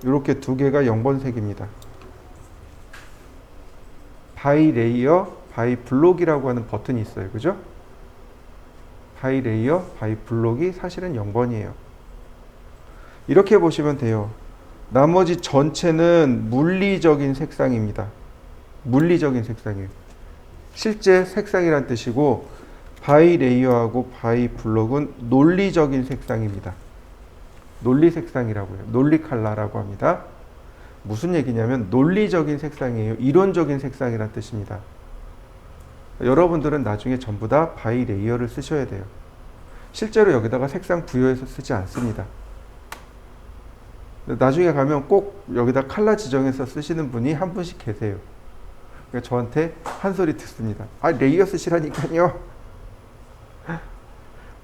이렇게 두 개가 0번 색입니다. 바이 레이어, 바이 블록이라고 하는 버튼이 있어요. 그죠? 바이 레이어, 바이 블록이 사실은 0번이에요. 이렇게 보시면 돼요. 나머지 전체는 물리적인 색상입니다. 물리적인 색상이에요. 실제 색상이란 뜻이고 바이 레이어하고 바이 블록은 논리적인 색상입니다. 논리 색상이라고 해요. 논리 컬러라고 합니다. 무슨 얘기냐면 논리적인 색상이에요. 이론적인 색상이란 뜻입니다. 여러분들은 나중에 전부 다 바이 레이어를 쓰셔야 돼요. 실제로 여기다가 색상 부여해서 쓰지 않습니다. 나중에 가면 꼭 여기다 컬러 지정해서 쓰시는 분이 한 분씩 계세요. 그러니까 저한테 한 소리 듣습니다. 아, 레이어 쓰시라니까요.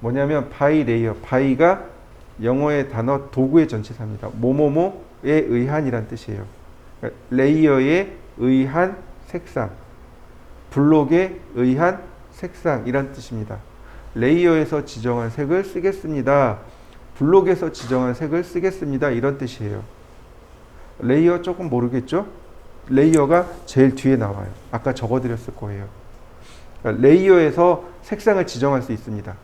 뭐냐면 바이 레이어, 바이가 영어의 단어 도구의 전치사입니다. 뭐뭐뭐에 의한이란 뜻이에요. 그러니까 레이어에 의한 색상, 블록에 의한 색상이란 뜻입니다. 레이어에서 지정한 색을 쓰겠습니다. 블록에서 지정한 색을 쓰겠습니다. 이런 뜻이에요. 레이어 조금 모르겠죠? 레이어가 제일 뒤에 나와요. 아까 적어드렸을 거예요. 그러니까 레이어에서 색상을 지정할 수 있습니다.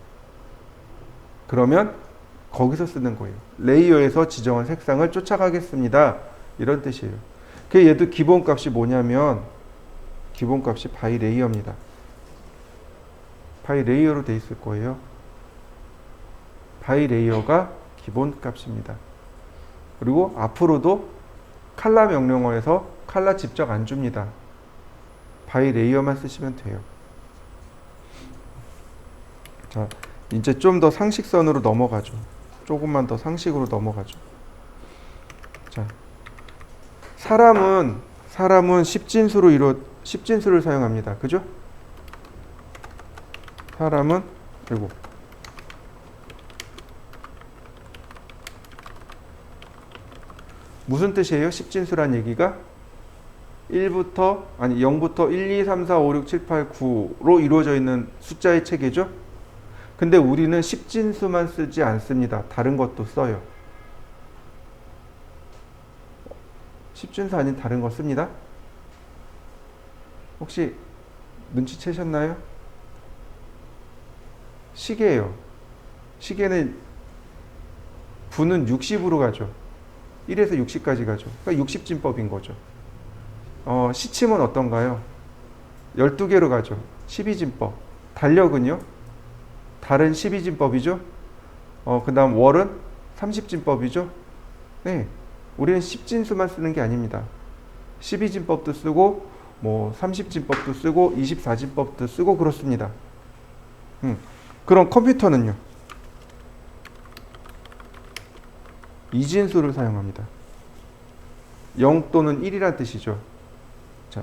그러면 거기서 쓰는 거예요. 레이어에서 지정한 색상을 쫓아가겠습니다. 이런 뜻이에요. 그 얘도 기본값이 뭐냐면 기본값이 바이 레이어입니다. 바이 레이어로 돼 있을 거예요. 바이 레이어가 기본값입니다. 그리고 앞으로도 컬러 명령어에서 컬러 직접 안 줍니다. 바이 레이어만 쓰시면 돼요. 자, 이제 좀 더 상식선으로 넘어가죠. 조금만 더 상식으로 넘어가죠. 자, 사람은 십진수를 사용합니다. 그죠? 사람은 그리고 무슨 뜻이에요? 십진수란 얘기가 0부터 1, 2, 3, 4, 5, 6, 7, 8, 9로 이루어져 있는 숫자의 체계죠. 근데 우리는 십진수만 쓰지 않습니다. 다른 것도 써요. 십진수 아닌 다른 거 씁니다. 혹시 눈치채셨나요? 시계예요. 시계는 분은 60으로 가죠. 1에서 60까지 가죠. 그러니까 60진법인 거죠. 시침은 어떤가요? 12개로 가죠. 12진법. 달력은요? 달은 12진법이죠. 그 다음 월은 30진법이죠. 네. 우리는 10진수만 쓰는 게 아닙니다. 12진법도 쓰고, 30진법도 쓰고, 24진법도 쓰고 그렇습니다. 그럼 컴퓨터는요? 2진수를 사용합니다. 0 또는 1이란 뜻이죠. 자,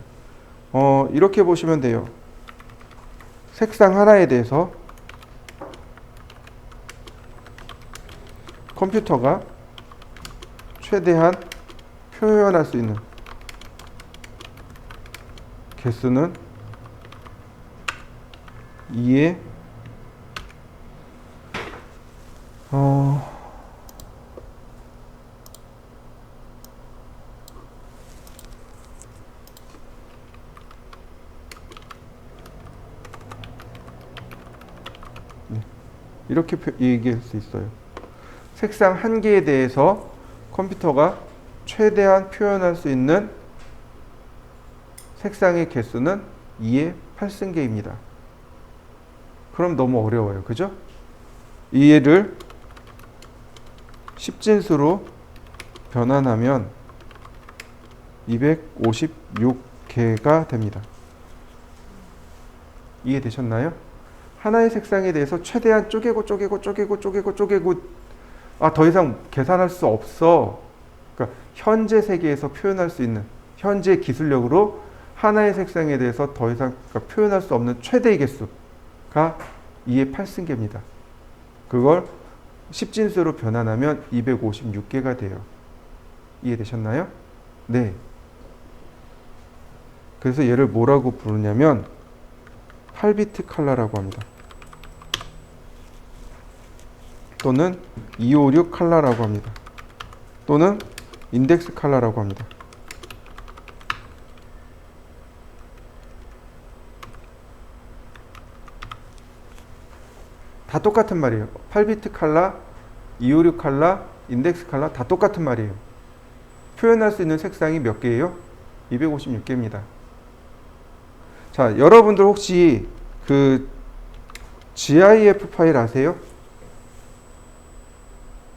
이렇게 보시면 돼요. 색상 하나에 대해서 컴퓨터가 최대한 표현할 수 있는 개수는 2의 이렇게 얘기할 수 있어요. 색상 한 개에 대해서 컴퓨터가 최대한 표현할 수 있는 색상의 개수는 2의 8승계입니다. 그럼 너무 어려워요. 그죠? 이 얘를 10진수로 변환하면 256개가 됩니다. 이해되셨나요? 하나의 색상에 대해서 최대한 쪼개고 더 이상 계산할 수 없어. 그러니까 현재 세계에서 표현할 수 있는 현재 기술력으로 하나의 색상에 대해서 더 이상 표현할 수 없는 최대의 개수가 2의 8승계입니다. 그걸 10진수로 변환하면 256개가 돼요. 이해되셨나요? 네. 그래서 얘를 뭐라고 부르냐면 8비트 칼라라고 합니다. 또는 256 칼라라고 합니다. 또는 인덱스 칼라라고 합니다. 다 똑같은 말이에요. 8비트 칼라, 256 칼라, 인덱스 칼라 다 똑같은 말이에요. 표현할 수 있는 색상이 몇 개예요? 256개입니다. 자, 여러분들 혹시 그 GIF 파일 아세요?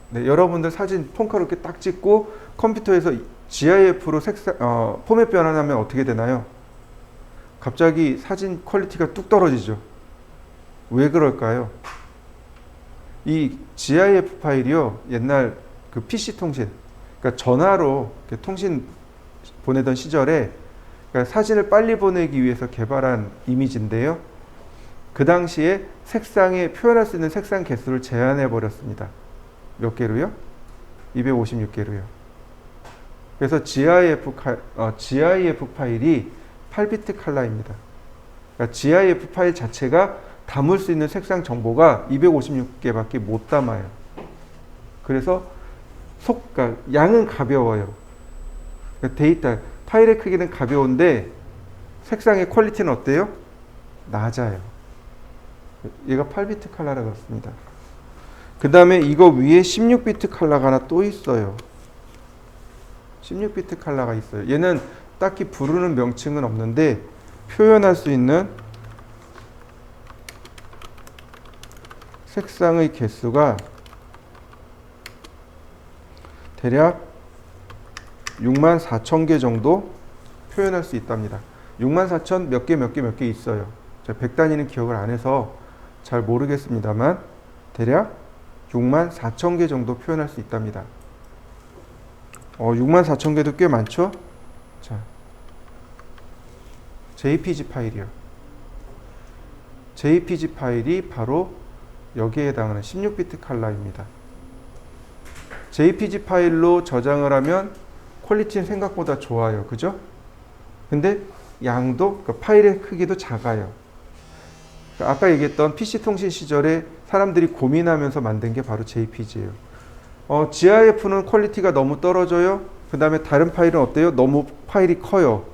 네, 여러분들 사진 폰카로 이렇게 딱 찍고 컴퓨터에서 GIF로 색상, 포맷 변환하면 어떻게 되나요? 갑자기 사진 퀄리티가 뚝 떨어지죠. 왜 그럴까요? 이 GIF 파일이요, 옛날 그 PC 통신, 그러니까 전화로 통신 보내던 시절에 그러니까 사진을 빨리 보내기 위해서 개발한 이미지인데요. 그 당시에 색상에 표현할 수 있는 색상 개수를 제한해 버렸습니다. 몇 개로요? 256개로요. 그래서 GIF 파일이 8비트 칼라입니다. 그러니까 GIF 파일 자체가 담을 수 있는 색상 정보가 256개밖에 못 담아요. 그래서 그러니까 양은 가벼워요. 그러니까 데이터, 파일의 크기는 가벼운데 색상의 퀄리티는 어때요? 낮아요. 얘가 8비트 칼라라 그렇습니다. 그 다음에 이거 위에 16비트 칼라가 하나 또 있어요. 16비트 칼라가 있어요. 얘는 딱히 부르는 명칭은 없는데 표현할 수 있는 색상의 개수가 대략 64,000개 정도 표현할 수 있답니다. 64,000 몇 개 있어요. 제가 100단위는 기억을 안 해서 잘 모르겠습니다만 대략 64,000개 정도 표현할 수 있답니다. 64,000개도 꽤 많죠? 자, JPG 파일이요. JPG 파일이 바로 여기에 해당하는 16비트 칼라입니다. JPG 파일로 저장을 하면 퀄리티는 생각보다 좋아요. 그죠? 근데 양도, 그러니까 파일의 크기도 작아요. 그러니까 아까 얘기했던 PC 통신 시절에 사람들이 고민하면서 만든 게 바로 JPG예요. GIF는 퀄리티가 너무 떨어져요. 그 다음에 다른 파일은 어때요? 너무 파일이 커요.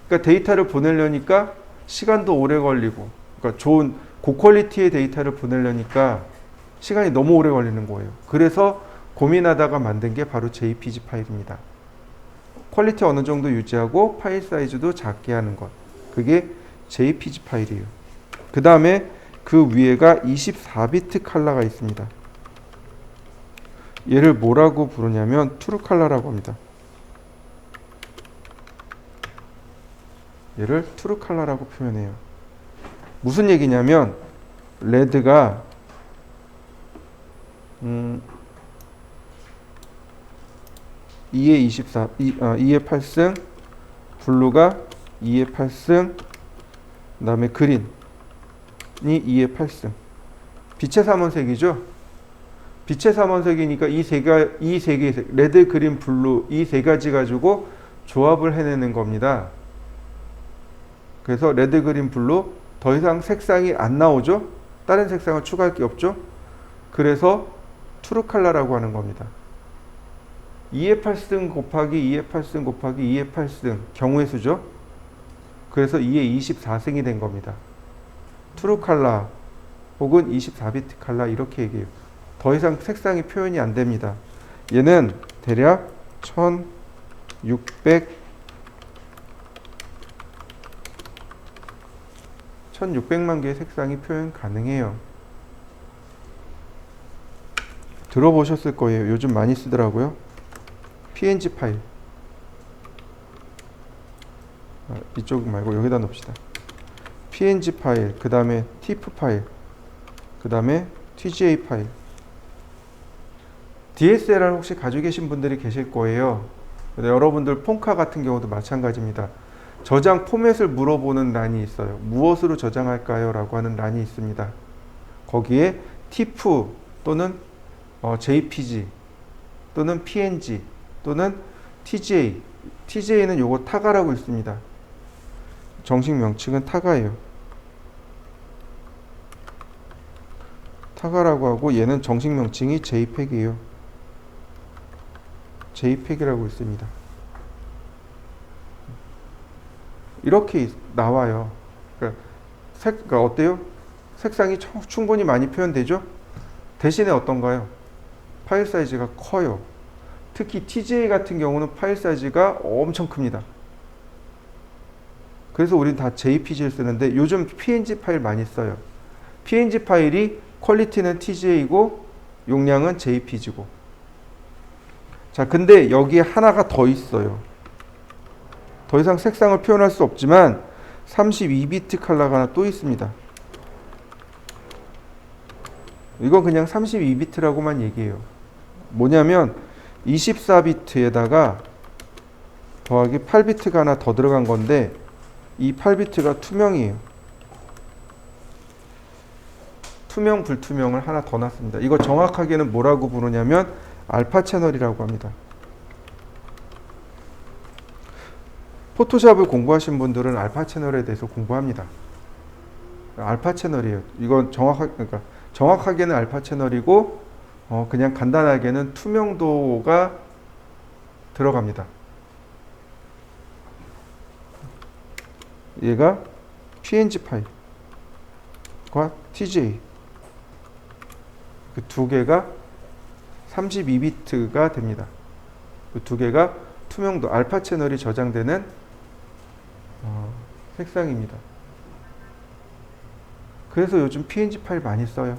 그러니까 데이터를 보내려니까 시간도 오래 걸리고, 그러니까 좋은 고퀄리티의 데이터를 보내려니까 시간이 너무 오래 걸리는 거예요. 그래서 고민하다가 만든 게 바로 JPG 파일입니다. 퀄리티 어느 정도 유지하고 파일 사이즈도 작게 하는 것. 그게 JPG 파일이에요. 그 다음에 그 위에가 24비트 칼라가 있습니다. 얘를 뭐라고 부르냐면 트루 칼라라고 합니다. 얘를 트루 칼라라고 표현해요. 무슨 얘기냐면 레드가 2의 24, 2의 8승, 블루가 2의 8승, 그 다음에 그린이 2의 8승. 빛의 삼원색이죠. 빛의 삼원색이니까 이 세 개의 색, 레드, 그린, 블루 이 세 가지 가지고 조합을 해내는 겁니다. 그래서 레드, 그린, 블루 더 이상 색상이 안 나오죠. 다른 색상을 추가할 게 없죠. 그래서 트루 컬러라고 하는 겁니다. 2의 8승 곱하기 2의 8승 곱하기 2의 8승 경우의 수죠. 그래서 2의 24승이 된 겁니다. 트루 컬러 혹은 24비트 컬러 이렇게 얘기해요. 더 이상 색상이 표현이 안 됩니다. 얘는 대략 1600만 개의 색상이 표현 가능해요. 들어보셨을 거예요. 요즘 많이 쓰더라고요. PNG 파일. 이쪽 말고 여기다 놓읍시다. PNG 파일, 그 다음에 TIFF 파일, 그 다음에 TGA 파일. DSLR 혹시 가지고 계신 분들이 계실 거예요. 여러분들 폰카 같은 경우도 마찬가지입니다. 저장 포맷을 물어보는 란이 있어요. 무엇으로 저장할까요? 라고 하는 란이 있습니다. 거기에 TIFF 또는 JPG 또는 PNG 또는 TGA. TGA는 요거 타가라고 있습니다. 정식 명칭은 타가예요. 타가라고 하고 얘는 정식 명칭이 JPEG이에요. JPEG이라고 있습니다. 이렇게 나와요. 그러니까 어때요? 색상이 충분히 많이 표현되죠? 대신에 어떤가요? 파일 사이즈가 커요. 특히 TGA 같은 경우는 파일 사이즈가 엄청 큽니다. 그래서 우린 다 JPG를 쓰는데 요즘 PNG 파일 많이 써요. PNG 파일이 퀄리티는 TGA이고 용량은 JPG고. 자, 근데 여기에 하나가 더 있어요. 더 이상 색상을 표현할 수 없지만 32비트 컬러가 하나 또 있습니다. 이건 그냥 32비트라고만 얘기해요. 뭐냐면 24비트에다가 더하기 8비트가 하나 더 들어간 건데 이 8비트가 투명이에요. 투명, 불투명을 하나 더 놨습니다. 이거 정확하게는 뭐라고 부르냐면 알파 채널이라고 합니다. 포토샵을 공부하신 분들은 알파 채널에 대해서 공부합니다. 알파 채널이에요. 이건 정확하게는 알파 채널이고 그냥 간단하게는 투명도가 들어갑니다. 얘가 PNG 파일과 TGA 그 두 개가 32비트가 됩니다. 그 두 개가 투명도 알파 채널이 저장되는 색상입니다. 그래서 요즘 PNG 파일 많이 써요.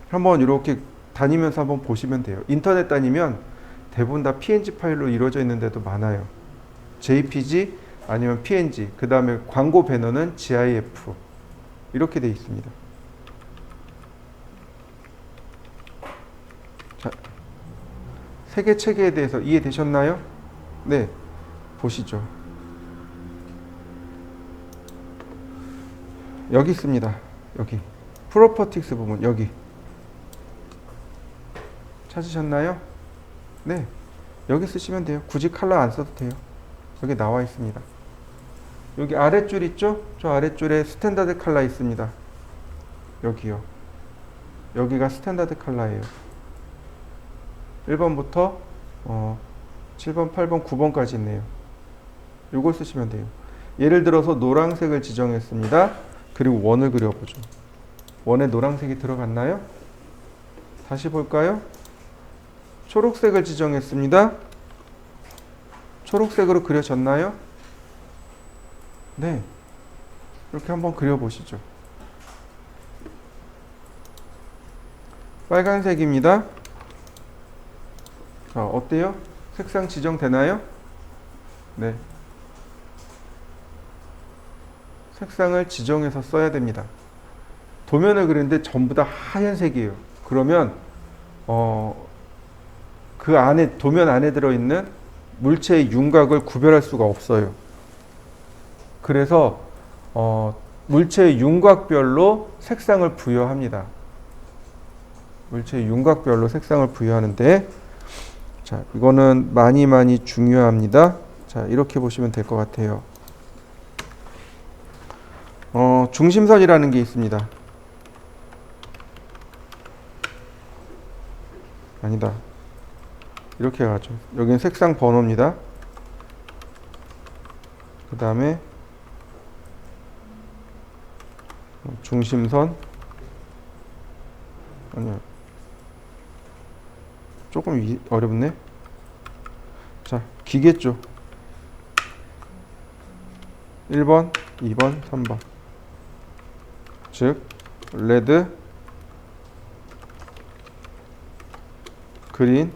한번 이렇게 다니면서 한번 보시면 돼요. 인터넷 다니면 대부분 다 PNG 파일로 이루어져 있는 데도 많아요. JPG 아니면 PNG, 그 다음에 광고 배너는 GIF 이렇게 되어 있습니다. 자, 세계 체계에 대해서 이해되셨나요? 네, 보시죠. 여기 있습니다. 여기 프로퍼티스 부분 여기 찾으셨나요? 네, 여기 쓰시면 돼요. 굳이 컬러 안 써도 돼요. 여기 나와 있습니다. 여기 아랫줄 있죠? 저 아랫줄에 스탠다드 컬러 있습니다. 여기요. 여기가 스탠다드 컬러예요. 1번부터 7번, 8번, 9번까지 있네요. 요걸 쓰시면 돼요. 예를 들어서 노란색을 지정했습니다. 그리고 원을 그려보죠. 원에 노란색이 들어갔나요? 다시 볼까요? 초록색을 지정했습니다. 초록색으로 그려졌나요? 네. 이렇게 한번 그려보시죠. 빨간색입니다. 자, 어때요? 색상 지정되나요? 네. 색상을 지정해서 써야 됩니다. 도면을 그리는데 전부 다 하얀색이에요. 그러면 그 안에 도면 안에 들어있는 물체의 윤곽을 구별할 수가 없어요. 그래서 물체의 윤곽별로 색상을 부여합니다. 물체의 윤곽별로 색상을 부여하는데, 자, 이거는 많이 중요합니다. 자, 이렇게 보시면 될 것 같아요. 중심선이라는 게 있습니다. 아니다. 이렇게 가죠. 여기는 색상 번호입니다. 그 다음에 중심선. 아니요. 조금 어렵네. 자, 기계쪽 1번, 2번, 3번. 즉 레드, 그린,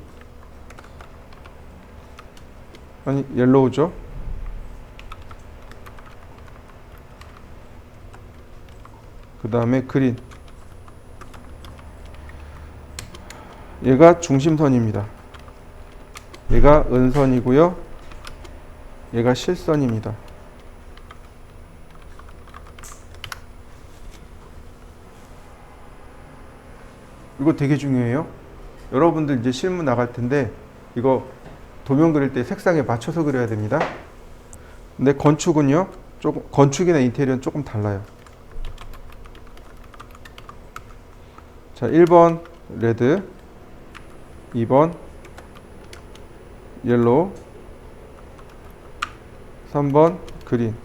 아니 옐로우죠. 그 다음에 그린. 얘가 중심선입니다. 얘가 은선이고요. 얘가 실선입니다. 이거 되게 중요해요. 여러분들 이제 실무 나갈 텐데 이거 도면 그릴 때 색상에 맞춰서 그려야 됩니다. 근데 건축은요, 조금 건축이나 인테리어는 조금 달라요. 자, 1번 레드, 2번 옐로우, 3번 그린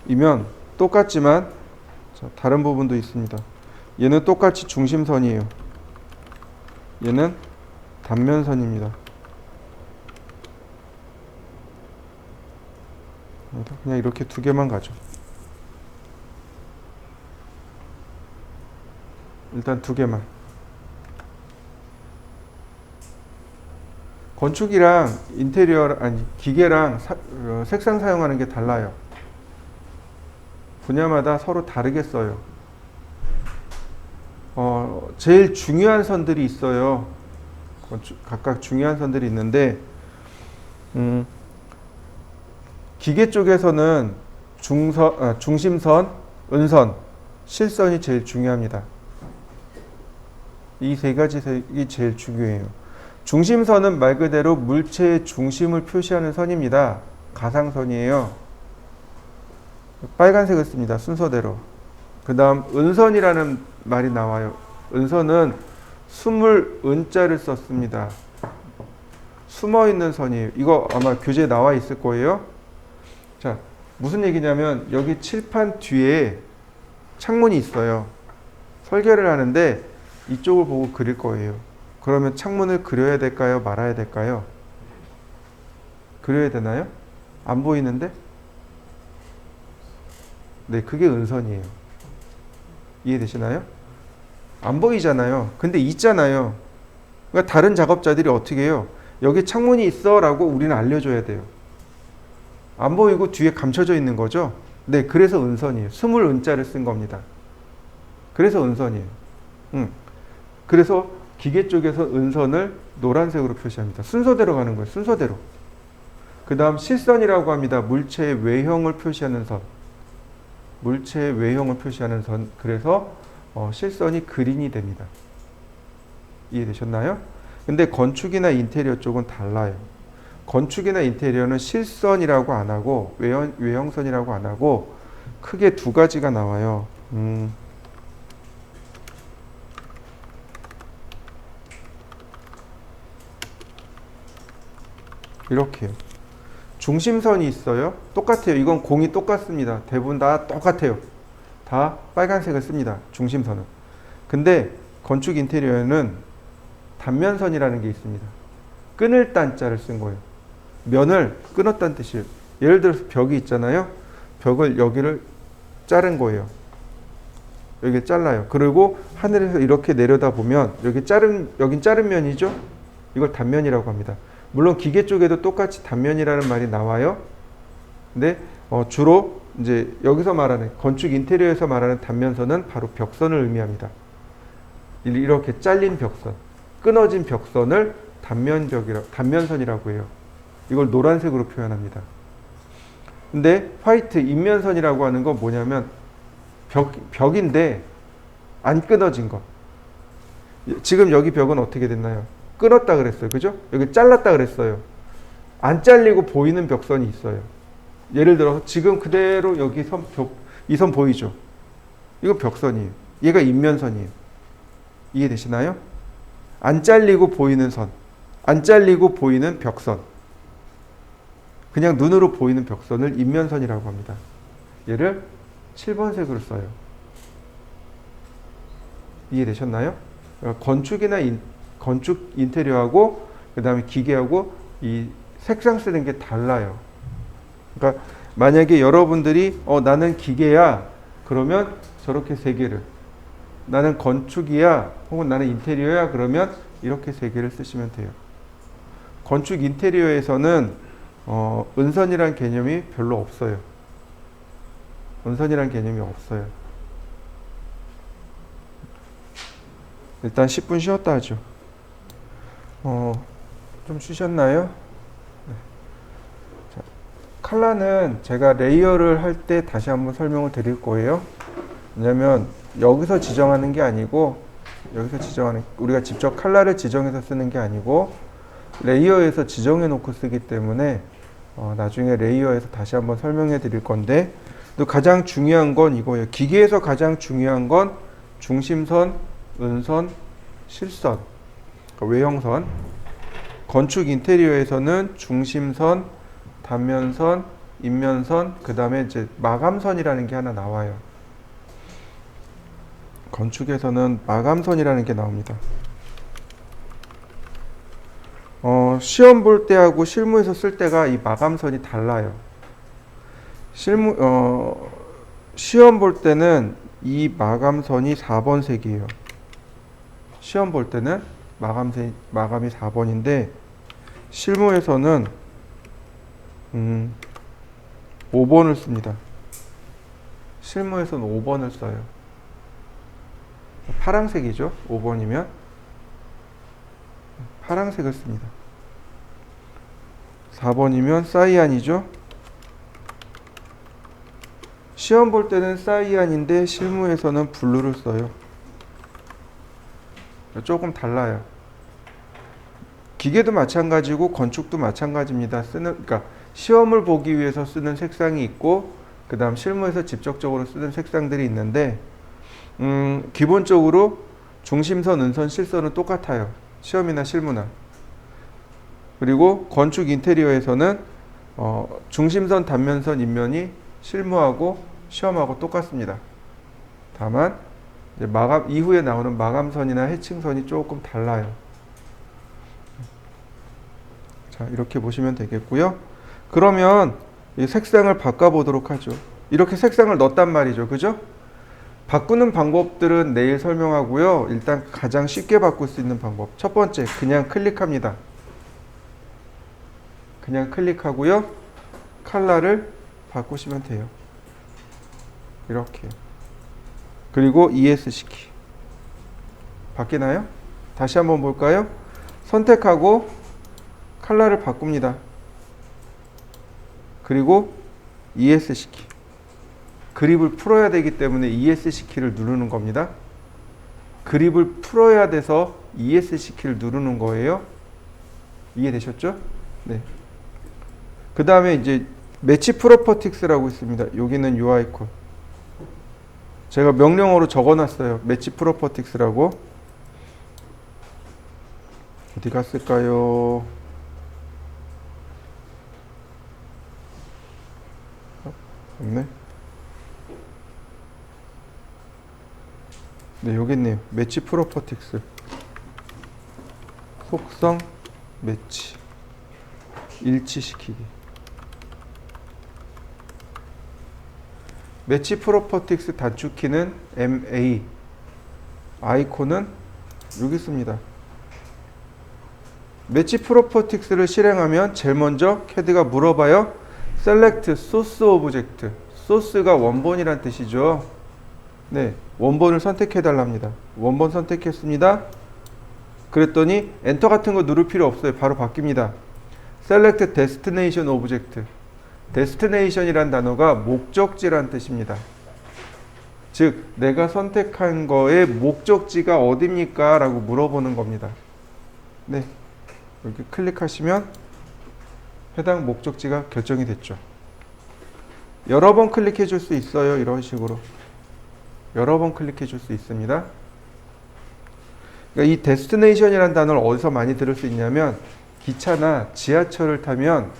이면 똑같지만, 자, 다른 부분도 있습니다. 얘는 똑같이 중심선이에요. 얘는 단면선입니다. 그냥 이렇게 두 개만 가죠. 일단 두 개만. 건축이랑 인테리어, 아니 기계랑 색상 사용하는 게 달라요. 분야마다 서로 다르게 써요. 제일 중요한 선들이 있어요. 각각 중요한 선들이 있는데, 기계 쪽에서는 중심선, 은선, 실선이 제일 중요합니다. 이 세 가지 색이 제일 중요해요. 중심선은 말 그대로 물체의 중심을 표시하는 선입니다. 가상선이에요. 빨간색을 씁니다. 순서대로. 그 다음 은선이라는 말이 나와요. 은선은 숨을 은자를 썼습니다. 숨어있는 선이에요. 이거 아마 교재에 나와 있을 거예요. 자, 무슨 얘기냐면 여기 칠판 뒤에 창문이 있어요. 설계를 하는데 이쪽을 보고 그릴 거예요. 그러면 창문을 그려야 될까요? 말아야 될까요? 그려야 되나요? 안 보이는데? 네, 그게 은선이에요. 이해되시나요? 안 보이잖아요. 근데 있잖아요. 그러니까 다른 작업자들이 어떻게 해요? 여기 창문이 있어 라고 우리는 알려줘야 돼요. 안 보이고 뒤에 감춰져 있는 거죠? 네, 그래서 은선이에요. 숨을 은자를 쓴 겁니다. 그래서 은선이에요. 그래서 기계 쪽에서 은선을 노란색으로 표시합니다. 순서대로 가는 거예요. 순서대로. 그 다음 실선이라고 합니다. 물체의 외형을 표시하는 선. 물체의 외형을 표시하는 선. 그래서 실선이 그린이 됩니다. 이해되셨나요? 근데 건축이나 인테리어 쪽은 달라요. 건축이나 인테리어는 실선이라고 안 하고 외형선이라고 안 하고 크게 두 가지가 나와요. 이렇게요. 중심선이 있어요. 똑같아요. 이건 공이 똑같습니다. 대부분 다 똑같아요. 다 빨간색을 씁니다. 중심선은. 근데 건축 인테리어에는 단면선이라는 게 있습니다. 끊을 단자를 쓴 거예요. 면을 끊었다는 뜻이에요. 예를 들어서 벽이 있잖아요. 벽을 여기를 자른 거예요. 여기 잘라요. 그리고 하늘에서 이렇게 내려다 보면 여긴 자른 면이죠. 이걸 단면이라고 합니다. 물론 기계 쪽에도 똑같이 단면이라는 말이 나와요. 근데 주로 이제 여기서 말하는 건축 인테리어에서 말하는 단면선은 바로 벽선을 의미합니다. 이렇게 잘린 벽선, 끊어진 벽선을 단면선이라고 해요. 이걸 노란색으로 표현합니다. 근데 화이트 인면선이라고 하는 건 뭐냐면 벽인데 안 끊어진 거. 지금 여기 벽은 어떻게 됐나요? 끊었다 그랬어요. 그죠? 여기 잘랐다 그랬어요. 안 잘리고 보이는 벽선이 있어요. 예를 들어서 지금 그대로 여기 이 선 보이죠? 이거 벽선이에요. 얘가 인면선이에요. 이해되시나요? 안 잘리고 보이는 선. 안 잘리고 보이는 벽선. 그냥 눈으로 보이는 벽선을 인면선이라고 합니다. 얘를 7번색으로 써요. 이해되셨나요? 건축 인테리어하고 그 다음에 기계하고 이 색상 쓰는 게 달라요. 그러니까 만약에 여러분들이 나는 기계야 그러면 저렇게 세 개를, 나는 건축이야 혹은 나는 인테리어야 그러면 이렇게 세 개를 쓰시면 돼요. 건축 인테리어에서는 은선이란 개념이 별로 없어요. 은선이란 개념이 없어요. 일단 10분 쉬었다 하죠. 좀 쉬셨나요? 네. 자, 칼라는 제가 레이어를 할 때 다시 한번 설명을 드릴 거예요. 왜냐면 여기서 지정하는 게 아니고 우리가 직접 칼라를 지정해서 쓰는 게 아니고 레이어에서 지정해 놓고 쓰기 때문에 나중에 레이어에서 다시 한번 설명해 드릴 건데, 또 가장 중요한 건 이거예요. 기계에서 가장 중요한 건 중심선, 은선, 실선, 그러니까 외형선. 건축 인테리어에서는 중심선, 단면선, 인면선, 그 다음에 이제 마감선이라는 게 하나 나와요. 건축에서는 마감선이라는 게 나옵니다. 시험 볼 때하고 실무에서 쓸 때가 이 마감선이 달라요. 시험 볼 때는 이 마감선이 4번 색이에요. 시험 볼 때는 마감이 4번인데 실무에서는 5번을 씁니다. 실무에서는 5번을 써요. 파란색이죠. 5번이면 파란색을 씁니다. 4번이면 사이안이죠. 시험 볼 때는 사이안인데 실무에서는 블루를 써요. 조금 달라요. 기계도 마찬가지고 건축도 마찬가지입니다. 그러니까 시험을 보기 위해서 쓰는 색상이 있고 그 다음 실무에서 직접적으로 쓰는 색상들이 있는데 기본적으로 중심선, 은선, 실선은 똑같아요. 시험이나 실무나. 그리고 건축 인테리어에서는 중심선, 단면선, 인면이 실무하고 시험하고 똑같습니다. 다만 이제 마감 이후에 나오는 마감선이나 해칭선이 조금 달라요. 자, 이렇게 보시면 되겠고요. 그러면 이 색상을 바꿔보도록 하죠. 이렇게 색상을 넣었단 말이죠. 그죠? 바꾸는 방법들은 내일 설명하고요. 일단 가장 쉽게 바꿀 수 있는 방법. 첫 번째, 그냥 클릭합니다. 그냥 클릭하고요. 컬러를 바꾸시면 돼요. 이렇게. 그리고 ES 시키. 바뀌나요? 다시 한번 볼까요? 선택하고 컬러를 바꿉니다. 그리고 ESC 키. 그립을 풀어야 되기 때문에 ESC 키를 누르는 겁니다. 그립을 풀어야 돼서 ESC 키를 누르는 거예요. 이해되셨죠? 네. 그 다음에 이제 매치 프로퍼틱스라고 있습니다. 여기는 UI 콘. 제가 명령어로 적어놨어요. 매치 프로퍼틱스라고. 어디 갔을까요? 없네. 네, 여기 있네요. 매치 프로퍼틱스. 속성 매치. 일치시키기. 매치 프로퍼틱스 단축키는 MA. 아이콘은 여기 있습니다. 매치 프로퍼틱스를 실행하면 제일 먼저 CAD가 물어봐요. Select Source Object. 소스가 원본이란 뜻이죠. 네, 원본을 선택해 달랍니다. 원본 선택했습니다. 그랬더니 엔터 같은 거 누를 필요 없어요. 바로 바뀝니다. Select Destination Object. Destination이란 단어가 목적지란 뜻입니다. 즉, 내가 선택한 거의 목적지가 어딥니까? 라고 물어보는 겁니다. 네, 이렇게 클릭하시면 해당 목적지가 결정이 됐죠. 여러 번 클릭해 줄 수 있어요. 이런 식으로. 여러 번 클릭해 줄 수 있습니다. 그러니까 이 destination이라는 단어를 어디서 많이 들을 수 있냐면 기차나 지하철을 타면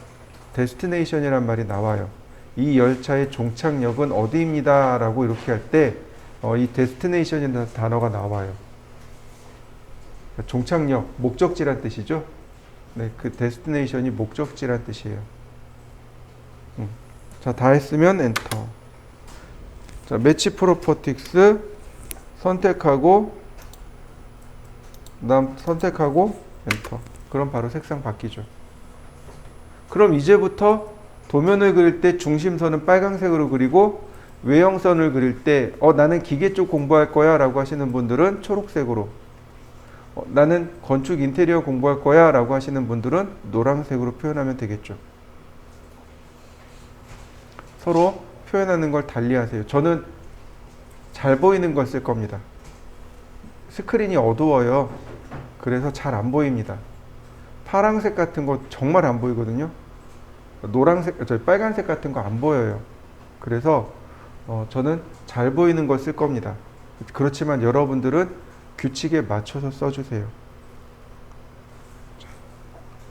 destination이란 말이 나와요. 이 열차의 종착역은 어디입니다. 라고 이렇게 할 때 이 destination이라는 단어가 나와요. 그러니까 종착역, 목적지란 뜻이죠. 네, 그 destination이 목적지란 뜻이에요. 자, 다 했으면 엔터. 자, 매치 프로퍼틱스 선택하고 그다음 선택하고 엔터. 그럼 바로 색상 바뀌죠. 그럼 이제부터 도면을 그릴 때 중심선은 빨간색으로 그리고 외형선을 그릴 때 나는 기계 쪽 공부할 거야 라고 하시는 분들은 초록색으로, 나는 건축 인테리어 공부할 거야 라고 하시는 분들은 노란색으로 표현하면 되겠죠. 서로 표현하는 걸 달리 하세요. 저는 잘 보이는 걸 쓸 겁니다. 스크린이 어두워요. 그래서 잘 안 보입니다. 파란색 같은 거 정말 안 보이거든요. 노란색, 빨간색 같은 거 안 보여요. 그래서 저는 잘 보이는 걸 쓸 겁니다. 그렇지만 여러분들은 규칙에 맞춰서 써주세요.